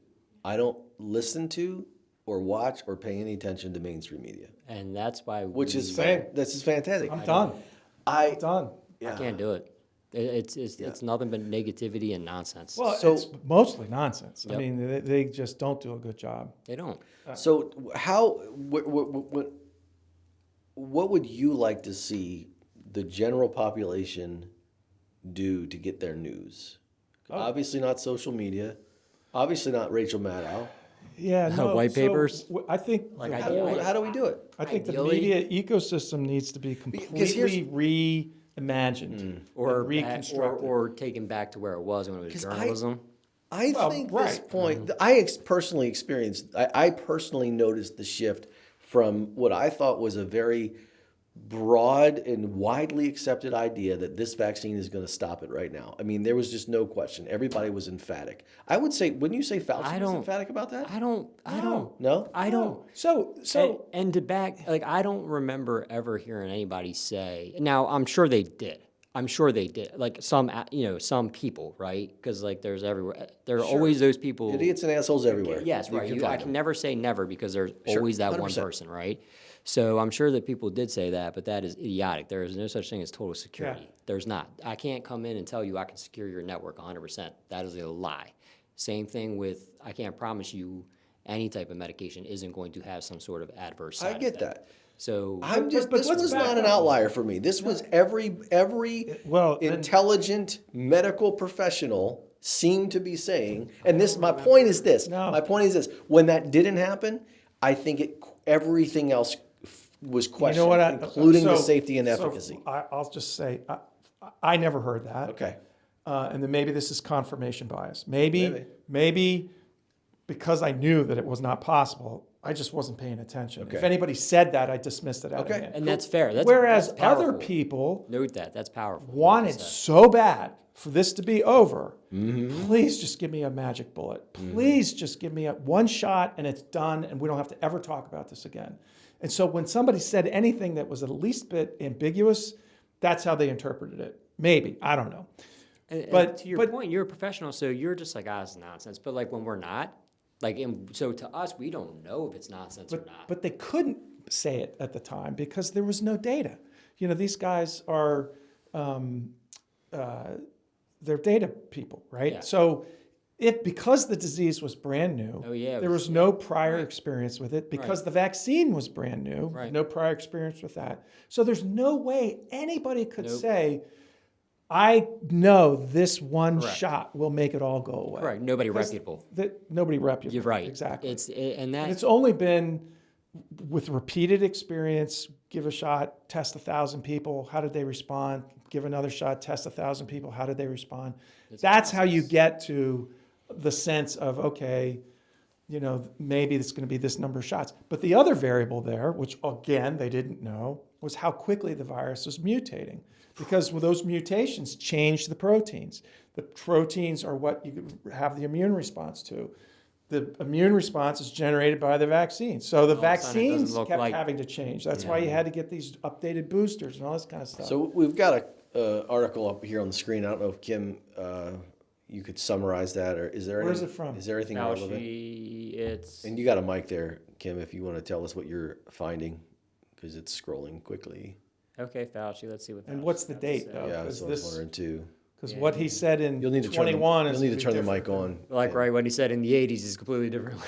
Speaker 3: I don't listen to or watch or pay any attention to mainstream media.
Speaker 2: and that's why
Speaker 3: This is fantastic.
Speaker 1: I'm done. I'm done.
Speaker 2: I can't do it. It's nothing but negativity and nonsense.
Speaker 1: Well,
Speaker 3: So-
Speaker 1: it's mostly nonsense. I
Speaker 2: Yep.
Speaker 1: mean, they just don't do a good job.
Speaker 2: They don't.
Speaker 3: So what would you like to see the general population do to get their news? Obviously not social media. Obviously not Rachel Maddow.
Speaker 1: Yeah, no.
Speaker 2: White papers?
Speaker 1: I think
Speaker 2: Like
Speaker 1: the-
Speaker 3: How do we do it?
Speaker 1: I think the
Speaker 2: Ideally-
Speaker 1: media ecosystem needs to be
Speaker 3: Because here's-
Speaker 1: completely reimagined
Speaker 2: Or
Speaker 1: and reconstructed.
Speaker 2: or taken back to where it was when it was
Speaker 3: 'Cause
Speaker 2: journalism.
Speaker 3: I
Speaker 1: Well,
Speaker 3: think this
Speaker 1: right.
Speaker 3: point, personally experienced, I personally noticed the shift from what I thought was a very broad and widely accepted idea that this vaccine is going to stop it right now. I mean, there was just no question. Everybody was emphatic. I would say, wouldn't you say Fauci was emphatic about that?
Speaker 2: I don't.
Speaker 3: No?
Speaker 2: I don't.
Speaker 1: So
Speaker 2: And to back, like, I don't remember ever hearing anybody say. Now, I'm sure they did. Like some people, right? Because like there's everywhere. There are always those people.
Speaker 3: Idiots and assholes everywhere.
Speaker 2: Yes, right. I
Speaker 3: find
Speaker 2: can
Speaker 3: them.
Speaker 2: never say never because there's
Speaker 3: Sure,
Speaker 2: always that
Speaker 3: 100%.
Speaker 2: one person, right? So I'm sure that people did say that, but that is idiotic. There is no such thing as total security.
Speaker 1: Yeah.
Speaker 2: There's not. I can't come in and tell you I can secure your network 100%. That is a lie. Same thing with I can't promise you any type of medication isn't going to have some sort of adverse side
Speaker 3: I get
Speaker 2: effect.
Speaker 3: that.
Speaker 2: So
Speaker 3: This
Speaker 1: let's
Speaker 3: was
Speaker 1: back
Speaker 3: not an
Speaker 1: up.
Speaker 3: outlier for me. This was every
Speaker 1: Well, and-
Speaker 3: intelligent medical professional seemed to be saying, and this my point is this.
Speaker 1: No.
Speaker 3: My point is this. When that didn't happen, I think everything else was questioned, including the safety and efficacy.
Speaker 1: I'll just say, I never heard that.
Speaker 3: Okay.
Speaker 1: And then maybe this is confirmation bias. Maybe because I knew that it was not possible, I just wasn't paying attention.
Speaker 3: Okay.
Speaker 1: If anybody said that, I dismissed it out
Speaker 3: Okay.
Speaker 1: of hand.
Speaker 2: and that's fair.
Speaker 1: Whereas
Speaker 2: that's
Speaker 1: other
Speaker 2: powerful.
Speaker 1: people
Speaker 2: Note that's powerful.
Speaker 1: wanted so bad for this to be over. Please just give me a magic bullet. Please just give me one shot and it's done and we don't have to ever talk about this again. And so when somebody said anything that was at least bit ambiguous, that's how they interpreted it. Maybe, I don't know.
Speaker 2: And
Speaker 1: But-
Speaker 2: to your
Speaker 1: but-
Speaker 2: point, you're a professional, so you're just like, it's nonsense. But like when we're not, so to us, we don't know if it's nonsense or not.
Speaker 1: But they couldn't say it at the time because there was no data. These guys are, they're data people, right?
Speaker 2: Yeah.
Speaker 1: So because the disease was brand new,
Speaker 2: it
Speaker 1: there was no prior experience with it. Because the vaccine was brand new,
Speaker 2: Right.
Speaker 1: no prior experience with that. So there's no way anybody could
Speaker 2: Nope.
Speaker 1: say, I know this one
Speaker 2: Correct.
Speaker 1: shot will make it all go away.
Speaker 2: Correct. Nobody
Speaker 1: Because
Speaker 2: reputable.
Speaker 1: Nobody reputable.
Speaker 2: You're right.
Speaker 1: Exactly.
Speaker 2: And
Speaker 1: And it's only been with repeated experience, give a shot, test 1,000 people. How did they respond? Give another shot, test 1,000 people. How did they respond? That's how you get to the sense of, okay, maybe it's going to be this number of shots. But the other variable there, which again, they didn't know, was how quickly the virus was mutating. Because those mutations change the proteins. The proteins are what you have the immune response to. The immune response is generated by the vaccine. So the
Speaker 2: of a sudden, it doesn't
Speaker 1: vaccines
Speaker 2: look
Speaker 1: kept
Speaker 2: like-
Speaker 1: having to change. That's why you had to get these updated boosters and all this kind of stuff.
Speaker 3: So we've got a article up here on the screen. I don't know if Kim, you could summarize that, or is there?
Speaker 1: Where's it from?
Speaker 3: Is there anything relevant?
Speaker 2: Fauci, it's
Speaker 3: And you got a mic there, Kim, if you want to tell us what you're finding, because it's scrolling quickly.
Speaker 2: okay, Fauci. Let's see what.
Speaker 1: And
Speaker 2: Fauci's
Speaker 1: what's the
Speaker 2: got to
Speaker 1: date,
Speaker 2: say.
Speaker 1: though?
Speaker 3: Yeah,
Speaker 1: is
Speaker 3: that's what I was
Speaker 1: this-
Speaker 3: wondering too.
Speaker 1: Because what he said in
Speaker 3: You'll need to turn
Speaker 1: 21
Speaker 3: the,
Speaker 1: is
Speaker 3: you'll need to turn the
Speaker 1: different
Speaker 3: mic on.
Speaker 2: Like
Speaker 3: Kim.
Speaker 2: right when he said in the '80s is completely different.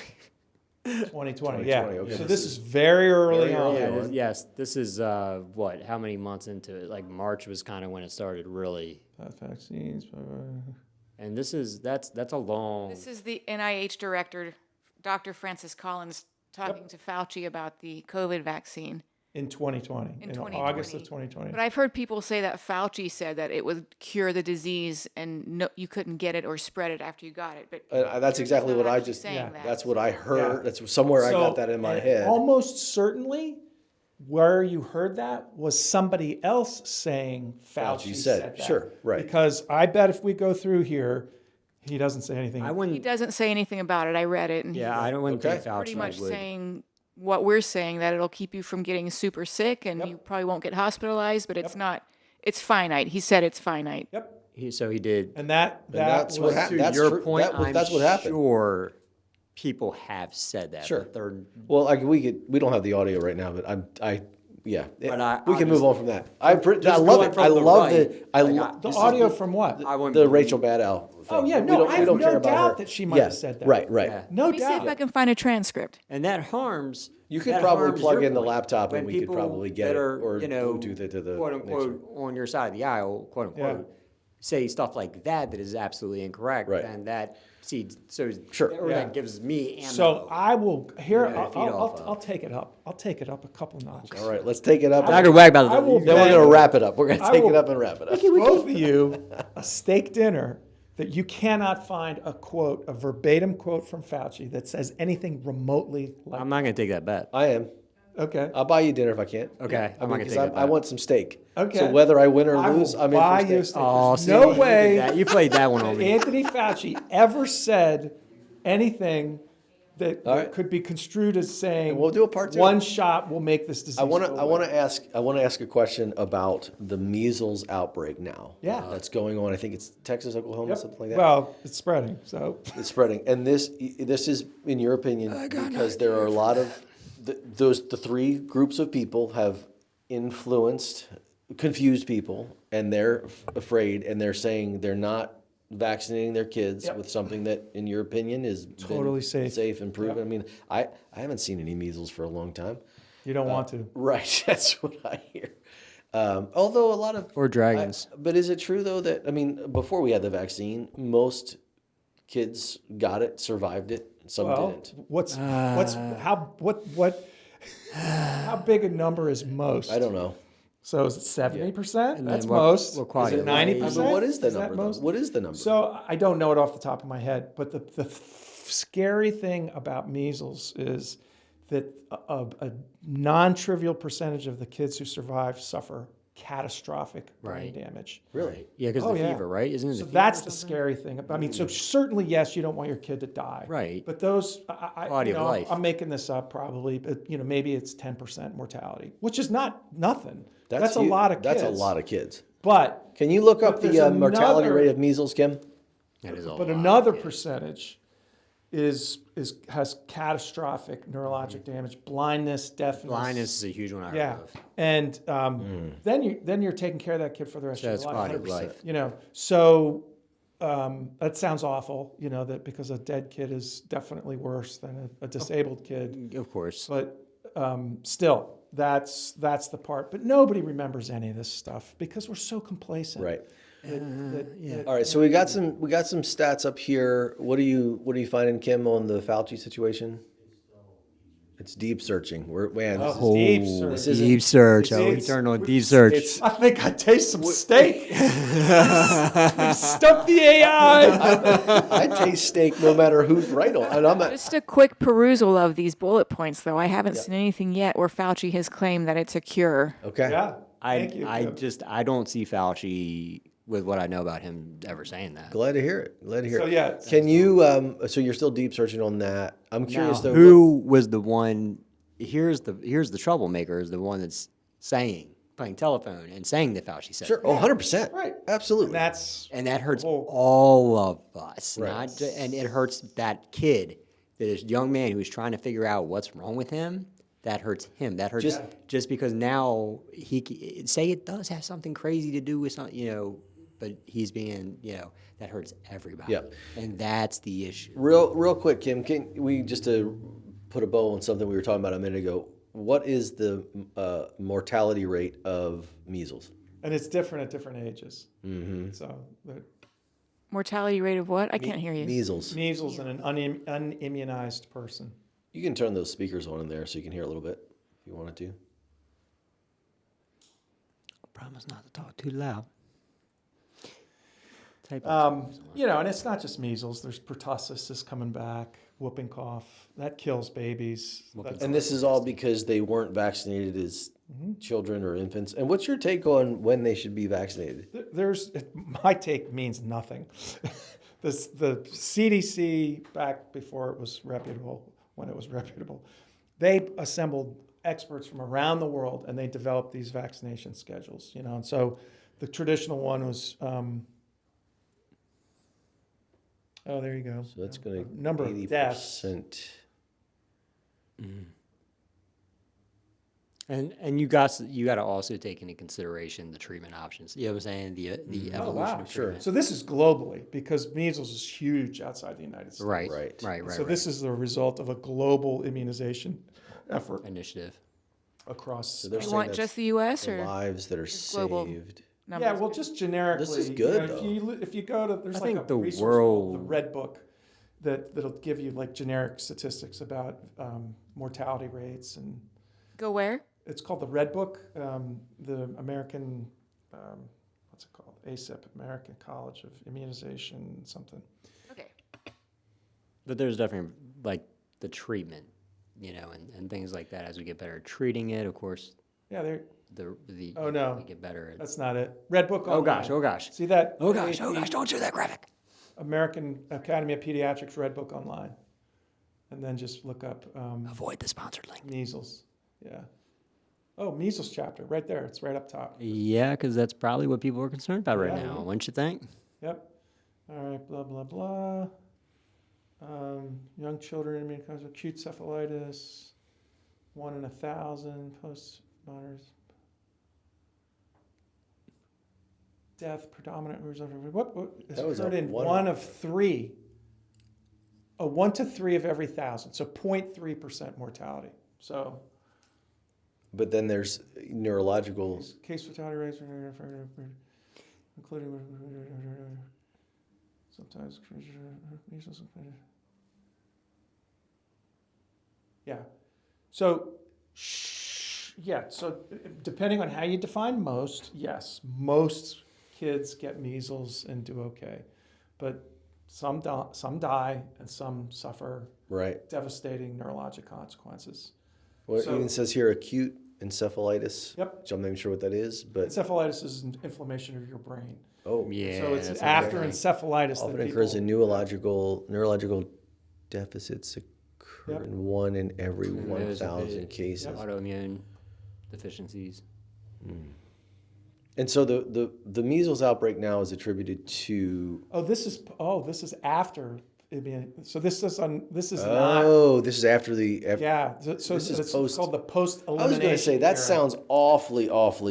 Speaker 1: 2020, yeah.
Speaker 3: okay.
Speaker 1: So this is very early
Speaker 3: Very
Speaker 1: on.
Speaker 3: early
Speaker 2: Yeah,
Speaker 3: on.
Speaker 2: yes, this is what? How many months into it? Like March was kind of when it started really.
Speaker 1: Vaccines.
Speaker 2: And that's a long.
Speaker 4: This is the NIH director, Dr. Francis Collins, talking to Fauci about the COVID vaccine.
Speaker 1: In 2020.
Speaker 4: In
Speaker 1: August of
Speaker 4: 2020.
Speaker 1: 2020.
Speaker 4: But I've heard people say that Fauci said that it would cure the disease and no, you couldn't get it or spread it after you got it. But
Speaker 3: That's
Speaker 4: he's
Speaker 3: exactly
Speaker 4: not
Speaker 3: what I
Speaker 4: actually
Speaker 3: just.
Speaker 4: saying
Speaker 1: Yeah.
Speaker 4: that.
Speaker 3: That's what I heard.
Speaker 1: Yeah.
Speaker 3: That's somewhere I got that in my
Speaker 1: and
Speaker 3: head.
Speaker 1: Almost certainly, where you heard that was somebody else saying Fauci
Speaker 3: said
Speaker 1: that.
Speaker 3: sure, right.
Speaker 1: Because I bet if we go through here, he doesn't say anything.
Speaker 2: I
Speaker 4: He
Speaker 2: wouldn't.
Speaker 4: doesn't say anything about it. I read it, and
Speaker 2: Yeah, I don't wouldn't
Speaker 3: Okay.
Speaker 2: think Fauci
Speaker 4: pretty much
Speaker 2: would.
Speaker 4: saying what we're saying, that it'll keep you from getting super sick and you probably won't get hospitalized, but it's not, it's finite. He said it's finite.
Speaker 1: Yep.
Speaker 2: So he did.
Speaker 1: And that
Speaker 3: that's what
Speaker 1: was
Speaker 3: happened.
Speaker 2: To
Speaker 3: That's
Speaker 2: your
Speaker 3: true.
Speaker 2: point,
Speaker 3: That's what happened.
Speaker 2: Sure, people have said that.
Speaker 3: Sure.
Speaker 2: But they're
Speaker 3: Well, like we don't have the audio right now, but yeah.
Speaker 2: But
Speaker 3: we can move on from that. I love
Speaker 2: going
Speaker 3: it. I
Speaker 2: from
Speaker 3: love
Speaker 2: the
Speaker 3: the.
Speaker 2: right,
Speaker 1: the
Speaker 3: this is
Speaker 1: audio from what?
Speaker 2: I wouldn't
Speaker 3: the
Speaker 2: believe-
Speaker 3: Rachel Maddow thing.
Speaker 1: Oh, yeah,
Speaker 3: We
Speaker 1: no,
Speaker 3: don't-
Speaker 1: I
Speaker 3: we
Speaker 1: have
Speaker 3: don't care
Speaker 1: no
Speaker 3: about
Speaker 1: doubt
Speaker 3: her.
Speaker 1: that she might
Speaker 3: Yeah,
Speaker 1: have said that.
Speaker 3: Right.
Speaker 2: Yeah.
Speaker 1: No
Speaker 4: Let me see
Speaker 1: doubt.
Speaker 4: if I can find a transcript.
Speaker 2: And that harms.
Speaker 3: You could
Speaker 2: that
Speaker 3: probably
Speaker 2: harms
Speaker 3: plug
Speaker 2: your
Speaker 3: in the
Speaker 2: point.
Speaker 3: laptop
Speaker 2: When
Speaker 3: and we could
Speaker 2: people
Speaker 3: probably get
Speaker 2: that
Speaker 3: it
Speaker 2: are,
Speaker 3: or
Speaker 2: you know,
Speaker 3: Bluetooth it to the
Speaker 2: quote
Speaker 3: mixer.
Speaker 2: unquote on your side of the aisle, quote unquote, say stuff like that is absolutely incorrect,
Speaker 3: Right.
Speaker 2: and that so
Speaker 3: Sure.
Speaker 2: or
Speaker 1: Yeah.
Speaker 2: that gives me ammo.
Speaker 1: So I will here.
Speaker 2: Yeah, feed off of.
Speaker 1: I'll take it up. I'll take it up a couple notches.
Speaker 3: All right, let's take it up.
Speaker 2: Dr. Wack about
Speaker 1: I will
Speaker 3: Then we're
Speaker 1: bet-
Speaker 3: going to wrap it up. We're going to
Speaker 1: I
Speaker 3: take it
Speaker 1: will-
Speaker 3: up and wrap it up.
Speaker 1: Both of you a steak dinner that you cannot find a quote, a verbatim quote from Fauci that says anything remotely like.
Speaker 2: I'm not going to take that bet.
Speaker 3: I am.
Speaker 1: Okay.
Speaker 3: I'll buy you dinner if I can.
Speaker 2: Okay, I'm not gonna
Speaker 3: because
Speaker 2: take that
Speaker 3: I
Speaker 2: bet.
Speaker 3: want some steak.
Speaker 1: Okay.
Speaker 3: So whether I win or
Speaker 1: I will
Speaker 3: lose, I'm
Speaker 1: buy
Speaker 3: in
Speaker 1: you
Speaker 3: for
Speaker 1: a
Speaker 3: steak.
Speaker 1: steak.
Speaker 2: Oh,
Speaker 1: There's
Speaker 2: see,
Speaker 1: no
Speaker 2: you did
Speaker 1: way
Speaker 2: that. You played that one on me.
Speaker 1: Anthony Fauci ever said anything that,
Speaker 3: All right.
Speaker 1: could be construed as saying
Speaker 3: we'll do a part two.
Speaker 1: one shot will make this disease.
Speaker 3: I want to.
Speaker 1: go
Speaker 3: I
Speaker 1: away.
Speaker 3: want to ask a question about the measles outbreak now.
Speaker 1: Yeah.
Speaker 3: That's going on. I think it's Texas, Oklahoma,
Speaker 1: Yep.
Speaker 3: something like that.
Speaker 1: Well, it's spreading, so
Speaker 3: It's spreading, and this is, in your opinion, because there are a lot of the three groups of people have influenced, confused people, and they're afraid, and they're saying they're not vaccinating their kids
Speaker 1: Yep.
Speaker 3: with something that, in your opinion, is
Speaker 1: Totally safe.
Speaker 3: safe and proven.
Speaker 1: Yep.
Speaker 3: I mean, I haven't seen any measles for a long time.
Speaker 1: you don't want to.
Speaker 3: Right, that's what I hear. Although a lot of
Speaker 2: Or dragons.
Speaker 3: but is it true though that before we had the vaccine, most kids got it, survived it, some
Speaker 1: Well,
Speaker 3: didn't.
Speaker 1: what's how big a number is most?
Speaker 3: I don't know.
Speaker 1: So is it 70%?
Speaker 2: And
Speaker 1: That's
Speaker 2: then what-
Speaker 1: most.
Speaker 2: what quality
Speaker 1: Is it
Speaker 2: of life?
Speaker 1: 90%?
Speaker 3: But what is the
Speaker 1: that
Speaker 3: number? Though?
Speaker 1: most?
Speaker 3: What is the number?
Speaker 1: So I don't know it off the top of my head, but the scary thing about measles is that a non-trivial percentage of the kids who survive suffer catastrophic brain
Speaker 2: Right.
Speaker 1: damage.
Speaker 3: Really?
Speaker 2: Yeah, because
Speaker 1: Oh,
Speaker 2: the
Speaker 1: yeah.
Speaker 2: fever, right? Isn't it?
Speaker 1: So
Speaker 2: the fever
Speaker 1: that's
Speaker 2: or
Speaker 1: the
Speaker 2: something?
Speaker 1: scary thing. I mean, so certainly, yes, you don't want your kid to die.
Speaker 2: Right.
Speaker 1: But those,
Speaker 2: Quality of life.
Speaker 1: I'm making this up probably, but maybe it's 10% mortality, which is not nothing. That's a lot of kids.
Speaker 3: That's a lot of kids.
Speaker 1: But
Speaker 3: Can you look up
Speaker 1: But
Speaker 3: the
Speaker 1: there's
Speaker 3: mortality
Speaker 1: another-
Speaker 3: rate of measles, Kim?
Speaker 2: That is a
Speaker 1: but
Speaker 2: lot.
Speaker 1: another percentage has catastrophic neurologic damage, blindness, deafness.
Speaker 2: Blindness is a huge one I
Speaker 1: Yeah,
Speaker 2: heard of.
Speaker 1: and then you're taking care of that kid for the rest
Speaker 2: That's
Speaker 1: of your
Speaker 2: quality of
Speaker 1: life.
Speaker 2: life.
Speaker 1: So that sounds awful. That because a dead kid is definitely worse than a disabled kid.
Speaker 2: Of course.
Speaker 1: But still, that's the part. But nobody remembers any of this stuff because we're so complacent.
Speaker 3: Right.
Speaker 1: that-
Speaker 3: All right. So we got some stats up here. What are you finding, Kim, on the Fauci situation? It's deep searching.
Speaker 1: This is deep, sir.
Speaker 3: this isn't-
Speaker 2: Deep search. Oh, we
Speaker 1: it's-
Speaker 2: turned on deep search.
Speaker 1: I think I taste some steak. We've stumped the AI.
Speaker 3: I taste steak no matter who's right on. And I'm not,
Speaker 4: Just a quick perusal of these bullet points, though. I haven't seen anything yet where Fauci has claimed that it's a cure.
Speaker 3: okay.
Speaker 1: Yeah. Thank you.
Speaker 2: I don't see Fauci with what I know about him ever saying that.
Speaker 3: Glad to hear it. Glad to hear
Speaker 1: So,
Speaker 3: it.
Speaker 1: yeah.
Speaker 3: Can you? So you're still deep searching on that. I'm curious
Speaker 2: Now,
Speaker 3: though.
Speaker 2: who was the one? Here's the troublemaker is the one that's playing telephone and saying that Fauci said.
Speaker 3: Sure.
Speaker 2: it.
Speaker 3: Oh, 100%.
Speaker 1: Right.
Speaker 3: Absolutely.
Speaker 1: And that's
Speaker 2: And that hurts
Speaker 1: Oh.
Speaker 2: all of us,
Speaker 3: Right.
Speaker 2: and it hurts that kid, that young man who's trying to figure out what's wrong with him. That hurts him. That hurts just because now say it does have something crazy to do with something, but he's being, that hurts everybody.
Speaker 3: Yeah.
Speaker 2: And that's the issue.
Speaker 3: Real quick, Kim. Can we just to put a bow on something we were talking about a minute ago. What is the mortality rate of measles?
Speaker 1: And it's different at different ages. Mm-hmm. So the
Speaker 4: Mortality rate of what? I can't hear you.
Speaker 3: Measles.
Speaker 1: measles in an unimmunized person.
Speaker 3: You can turn those speakers on in there so you can hear a little bit if you wanted to.
Speaker 2: Promise not to talk too loud.
Speaker 1: You know, and it's not just measles. There's pertussis is coming back, whooping cough. That kills babies.
Speaker 3: And this is all because they weren't vaccinated as children or infants. And what's your take on when they should be vaccinated?
Speaker 1: My take means nothing. The CDC, back before it was reputable, when it was reputable, they assembled experts from around the world and they developed these vaccination schedules. You know, and so the traditional one was. Oh, there you go.
Speaker 3: So that's going to
Speaker 1: number of deaths.
Speaker 2: And you got to also take into consideration the treatment options. You know what I'm saying? The evolution of treatment.
Speaker 1: So this is globally because measles is huge outside the United States.
Speaker 2: Right.
Speaker 1: So this is the result of a global immunization effort
Speaker 2: initiative
Speaker 1: across.
Speaker 3: So they're
Speaker 4: You
Speaker 3: saying
Speaker 4: want
Speaker 3: that's
Speaker 4: just the U.S.
Speaker 3: the
Speaker 4: or
Speaker 3: lives that are
Speaker 4: global?
Speaker 3: saved.
Speaker 1: Yeah, well, just generically.
Speaker 3: This is good,
Speaker 1: if you go to, there's
Speaker 2: I
Speaker 1: like
Speaker 2: think
Speaker 1: a
Speaker 2: the
Speaker 1: resource called the Red Book that'll give you like generic statistics about mortality rates, and
Speaker 4: Go where?
Speaker 1: it's called the Red Book. The American, what's it called? ACIP, American College of Immunization, something.
Speaker 4: Okay.
Speaker 2: But there's definitely like the treatment, you know, and things like that. As we get better at treating it, of course,
Speaker 1: Yeah, there. Oh, no.
Speaker 2: we get better at.
Speaker 1: That's not it. Red Book.
Speaker 2: Oh
Speaker 1: Online.
Speaker 2: gosh!
Speaker 1: See that?
Speaker 2: Oh gosh! Don't show that graphic.
Speaker 1: American Academy of Pediatrics Red Book Online, and then just look up
Speaker 2: Avoid the sponsored link.
Speaker 1: measles. Yeah. Oh, measles chapter right there. It's right up top.
Speaker 2: Yeah, because that's probably what people are concerned about right
Speaker 1: Yeah.
Speaker 2: now. Wouldn't you think?
Speaker 1: Yep. All right. Blah blah blah. Young children immunocompromised with acute cephalitis, 1 in 1,000 post-modern death predominant result. What is
Speaker 3: That was
Speaker 1: occurred
Speaker 3: a
Speaker 1: in
Speaker 3: one-
Speaker 1: 1 of 3. 1 to 3 of every 1,000. So 0.3% mortality. So
Speaker 3: But then there's neurological.
Speaker 1: case fatality rates, including sometimes. Yeah. So, yeah. So, depending on how you define most, yes, most kids get measles and do okay, but some die and some suffer
Speaker 3: Right.
Speaker 1: devastating neurologic consequences.
Speaker 3: Well, it
Speaker 1: So-
Speaker 3: even says here acute encephalitis.
Speaker 1: Yep.
Speaker 3: Which I'm not even sure what that is, but
Speaker 1: Encephalitis is an inflammation of your brain.
Speaker 3: oh,
Speaker 2: Yeah.
Speaker 1: So it's
Speaker 2: that's
Speaker 1: after
Speaker 2: another thing.
Speaker 1: encephalitis
Speaker 3: often
Speaker 1: that
Speaker 3: occurs
Speaker 1: people,
Speaker 3: in neurological deficits occur
Speaker 1: Yep.
Speaker 3: in 1 in every
Speaker 2: There's
Speaker 3: 1,000 cases.
Speaker 2: Autoimmune deficiencies.
Speaker 3: And so the measles outbreak now is attributed to.
Speaker 1: this is after. So this is not.
Speaker 3: This is after the.
Speaker 1: Yeah. So
Speaker 3: this is
Speaker 1: it's
Speaker 3: post-
Speaker 1: called the post-elimination.
Speaker 3: I was going to say that
Speaker 1: era.
Speaker 3: sounds awfully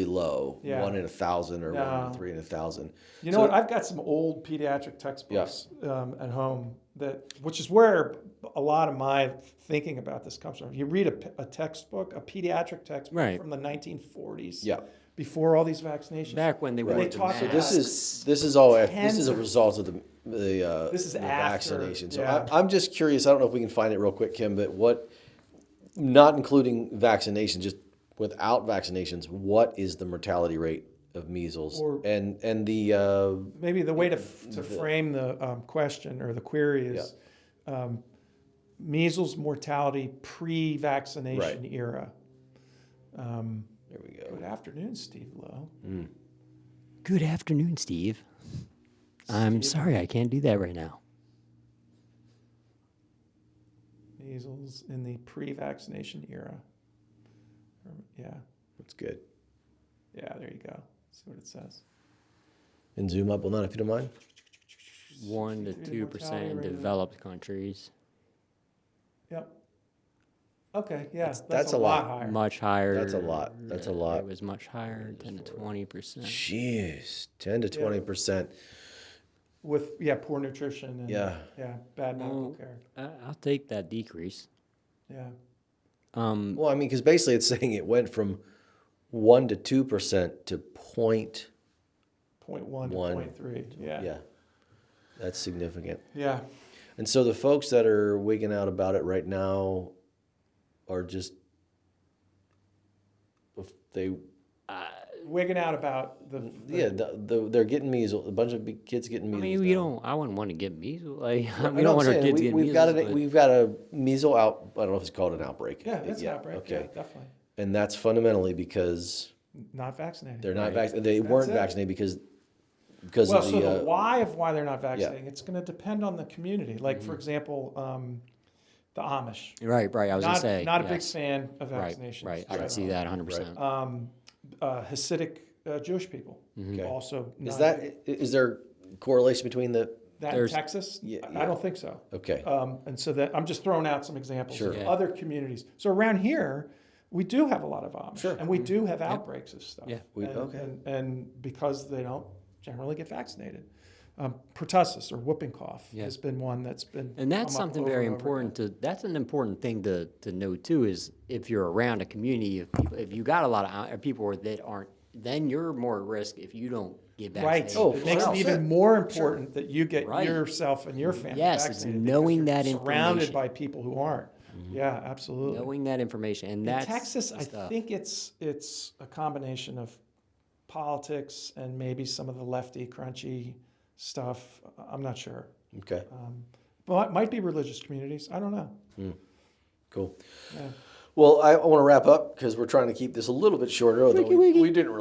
Speaker 3: low.
Speaker 1: Yeah.
Speaker 3: 1 in 1,000 or 1
Speaker 1: No.
Speaker 3: in 3 in 1,000.
Speaker 1: You know what? I've got some old pediatric textbooks at home which is where a lot of my thinking about this comes from. You read a textbook, a pediatric textbook
Speaker 2: Right.
Speaker 1: from the 1940s.
Speaker 3: Yeah.
Speaker 1: Before all these vaccinations.
Speaker 2: Back when they
Speaker 1: They
Speaker 2: were
Speaker 1: talk
Speaker 3: So
Speaker 1: about
Speaker 3: this is all. This
Speaker 1: tens
Speaker 3: is a
Speaker 1: of-
Speaker 3: result of the
Speaker 1: This is after,
Speaker 3: vaccination. So
Speaker 1: yeah.
Speaker 3: I'm just curious. I don't know if we can find it real quick, Kim. But what, not including vaccinations, just without vaccinations, what is the mortality rate of measles?
Speaker 1: Or-
Speaker 3: and the
Speaker 1: Maybe the way to frame the question or the query is measles mortality pre-vaccination era.
Speaker 3: there we go.
Speaker 1: Good afternoon, Steve Lowe.
Speaker 2: Good afternoon, Steve. I'm sorry, I can't do that right now.
Speaker 1: Measles in the pre-vaccination era. Yeah,
Speaker 3: That's good.
Speaker 1: yeah, there you go. See what it says.
Speaker 3: And zoom up on that if you don't mind.
Speaker 2: 1 to 2% in developed countries.
Speaker 1: Yep. Okay, yeah,
Speaker 3: That's
Speaker 1: a
Speaker 3: a
Speaker 1: lot
Speaker 3: lot.
Speaker 1: higher.
Speaker 2: Much higher.
Speaker 3: That's a lot. That's a lot.
Speaker 2: It was much higher, 10 to 20%.
Speaker 3: Jeez, 10 to 20%.
Speaker 1: With poor nutrition and
Speaker 3: Yeah.
Speaker 1: bad medical care.
Speaker 2: I'll take that decrease.
Speaker 1: Yeah.
Speaker 3: Well, I mean, because basically it's saying it went from 1 to 2% to 0.1
Speaker 1: 0.1 to 0.3. Yeah.
Speaker 3: Yeah, that's significant.
Speaker 1: Yeah.
Speaker 3: And so the folks that are wigging out about it right now are just, if they,
Speaker 1: Wigging out about the
Speaker 3: they're getting measles. A bunch of kids getting
Speaker 2: I
Speaker 3: measles.
Speaker 2: mean,
Speaker 3: now.
Speaker 2: we don't. I wouldn't want to get measles. Like,
Speaker 3: I
Speaker 2: we
Speaker 3: know
Speaker 2: don't
Speaker 3: what
Speaker 2: want
Speaker 3: I'm
Speaker 2: our
Speaker 3: saying.
Speaker 2: kids getting
Speaker 3: We've got
Speaker 2: measles. but-
Speaker 3: we've got a measles out. I don't know if it's called an outbreak.
Speaker 1: Yeah, it's an outbreak.
Speaker 3: Okay.
Speaker 1: Yeah, definitely.
Speaker 3: And that's fundamentally because
Speaker 1: Not vaccinated.
Speaker 3: they're not vaccinated. They weren't
Speaker 1: it.
Speaker 3: vaccinated because
Speaker 1: Well,
Speaker 3: of
Speaker 1: so
Speaker 3: the.
Speaker 1: the why of why they're not vaccinating, it's going to depend on the community. Like,
Speaker 3: Mm-hmm.
Speaker 1: for example, the Amish.
Speaker 2: Right. I was
Speaker 1: Not,
Speaker 2: gonna say
Speaker 1: not a big
Speaker 2: yes.
Speaker 1: fan of
Speaker 2: Right.
Speaker 1: vaccinations.
Speaker 2: Right. I can see that 100%.
Speaker 1: Hasidic Jewish people
Speaker 3: Okay.
Speaker 1: also.
Speaker 3: Is
Speaker 1: not a
Speaker 3: that is there correlation between the?
Speaker 1: that in
Speaker 2: there's-
Speaker 1: Texas?
Speaker 3: Yeah,
Speaker 1: I don't think so.
Speaker 3: Okay.
Speaker 1: And so that I'm just throwing out some examples
Speaker 3: Sure.
Speaker 1: of
Speaker 2: Yeah.
Speaker 1: other communities. So around here, we do have a lot of Amish,
Speaker 3: Sure.
Speaker 1: and we do have outbreaks of stuff.
Speaker 2: Yeah.
Speaker 1: And because they don't generally get vaccinated, pertussis or whooping cough
Speaker 2: Yeah.
Speaker 1: has been one that's been.
Speaker 2: And that's
Speaker 1: come up
Speaker 2: something
Speaker 1: over
Speaker 2: very
Speaker 1: and over
Speaker 2: important to. That's an important thing to know too. Is if you're around a community of people, if you got a lot of people that aren't, then you're more at risk if you don't get
Speaker 1: Right.
Speaker 2: vaccinated.
Speaker 3: Oh,
Speaker 1: It makes it
Speaker 3: 100%.
Speaker 1: even more important that you get
Speaker 2: Right.
Speaker 1: yourself and your family
Speaker 2: Yes, it's
Speaker 1: vaccinated.
Speaker 2: knowing
Speaker 1: because
Speaker 2: that
Speaker 1: you're surrounded
Speaker 2: information.
Speaker 1: by people who aren't. Yeah, absolutely.
Speaker 2: Knowing that information, and
Speaker 1: In
Speaker 2: that's
Speaker 1: Texas,
Speaker 2: the
Speaker 1: I
Speaker 2: stuff.
Speaker 1: think it's a combination of politics and maybe some of the lefty, crunchy stuff. I'm not sure.
Speaker 3: Okay.
Speaker 1: But it might be religious communities. I don't know.
Speaker 3: Cool.
Speaker 1: Yeah.
Speaker 3: Well, I want to wrap up because we're trying to keep this a little bit shorter. Although we didn't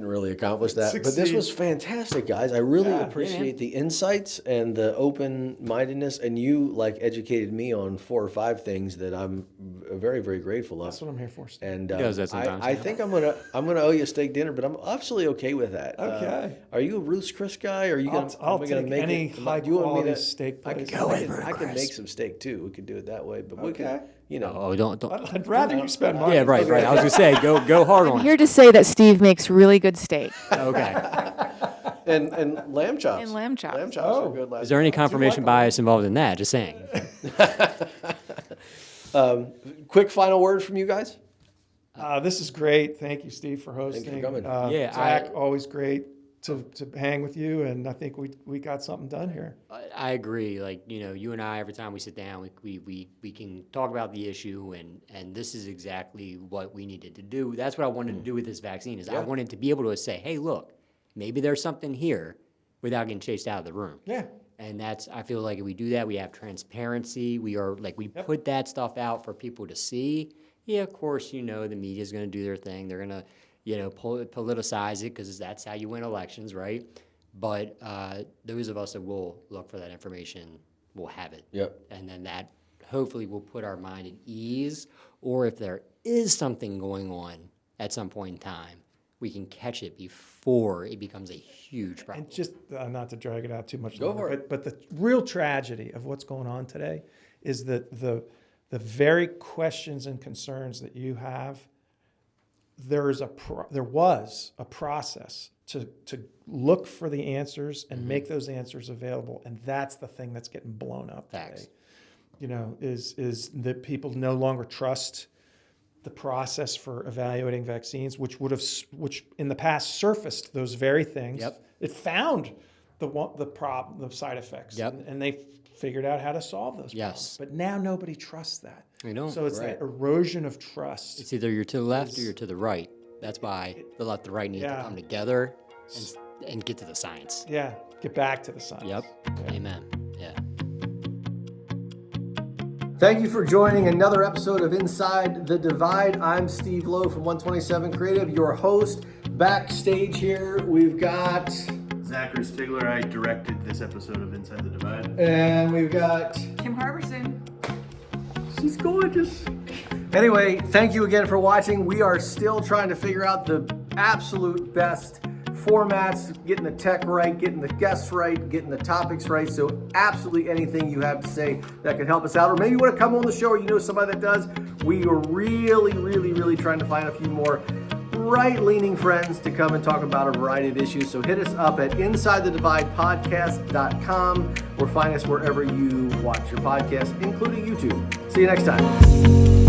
Speaker 3: really accomplish that. But this
Speaker 1: Succeed.
Speaker 3: was fantastic, guys. I really
Speaker 1: Yeah.
Speaker 3: appreciate the insights and the open mindedness, and you educated me on 4 or 5 things that I'm very, very grateful of.
Speaker 1: That's what I'm here for. Steve.
Speaker 3: And
Speaker 2: does that sometimes,
Speaker 3: I
Speaker 2: yeah.
Speaker 3: think I'm gonna owe you a steak dinner, but I'm absolutely okay with that.
Speaker 1: Okay.
Speaker 3: Are you a Ruth's Chris guy? Or are you gonna?
Speaker 1: I'll
Speaker 3: am I gonna
Speaker 1: take
Speaker 3: make
Speaker 1: any
Speaker 3: it,
Speaker 1: high
Speaker 3: do you want me
Speaker 1: quality
Speaker 3: to-
Speaker 1: steak
Speaker 3: I
Speaker 1: place.
Speaker 3: can make some steak too. We could do it that way, but we
Speaker 1: Okay.
Speaker 3: could, you know.
Speaker 2: Oh, don't.
Speaker 1: I'd rather you spend money.
Speaker 2: Yeah, right. I was gonna say, go hard on
Speaker 4: I'm
Speaker 2: it.
Speaker 4: here to say that Steve makes really good steak
Speaker 2: Okay.
Speaker 3: And lamb chops.
Speaker 4: and lamb chops.
Speaker 3: Lamb chops are good.
Speaker 2: Is there any confirmation bias involved in that? Just saying.
Speaker 3: Quick final word from you guys?
Speaker 1: This is great. Thank you, Steve, for hosting.
Speaker 3: coming.
Speaker 2: Yeah,
Speaker 1: Zach, always great to hang with you, and I think we got something done here.
Speaker 2: I agree. Like, you and I, every time we sit down, we can talk about the issue, and this is exactly what we needed to do. That's what I wanted to do with this vaccine. Is I wanted to be able to say, hey, look, maybe there's something here, without getting chased out of the room.
Speaker 1: Yeah.
Speaker 2: And I feel like if we do that, we have transparency. We put that stuff out for people to see. Yeah, of course, the media is going to do their thing. They're going to, politicize it because that's how you win elections, right? But those of us that will look for that information will have it.
Speaker 3: Yep.
Speaker 2: And then that hopefully will put our mind at ease. Or if there is something going on at some point in time, we can catch it before it becomes a huge problem.
Speaker 1: And just not to drag it out too much
Speaker 3: Go
Speaker 1: longer,
Speaker 3: for it.
Speaker 1: but the real tragedy of what's going on today is that the very questions and concerns that you have, there was a process to look for the answers and make those answers available, and that's the thing that's getting blown up
Speaker 2: Facts.
Speaker 1: today. Is that people no longer trust the process for evaluating vaccines, which in the past surfaced those very things.
Speaker 2: Yep.
Speaker 1: It found the side effects.
Speaker 2: Yep.
Speaker 1: And they figured out how to solve those
Speaker 2: Yes.
Speaker 1: problems. But now nobody trusts that.
Speaker 2: They don't.
Speaker 1: So it's that erosion of trust.
Speaker 2: It's either you're to the left or you're to the right. That's why the left and right need to
Speaker 1: Yeah.
Speaker 2: come together and get to the science.
Speaker 1: Yeah, get back to the science.
Speaker 2: Yep. Amen. Yeah.
Speaker 3: Thank you for joining another episode of Inside the Divide. I'm Steve Lowe from 127 Creative, your host. Backstage here, we've got...
Speaker 5: Zachary Stigler, I directed this episode of Inside the Divide.
Speaker 3: And we've got...
Speaker 4: Kim Harbison.
Speaker 3: She's gorgeous. Anyway, thank you again for watching. We are still trying to figure out the absolute best formats, getting the tech right, getting the guests right, getting the topics right. So absolutely anything you have to say that could help us out, or maybe you want to come on the show or you know somebody that does. We are really, really, really trying to find a few more right-leaning friends to come and talk about a variety of issues. So hit us up at InsideTheDividePodcast.com or find us wherever you watch your podcast, including YouTube. See you next time.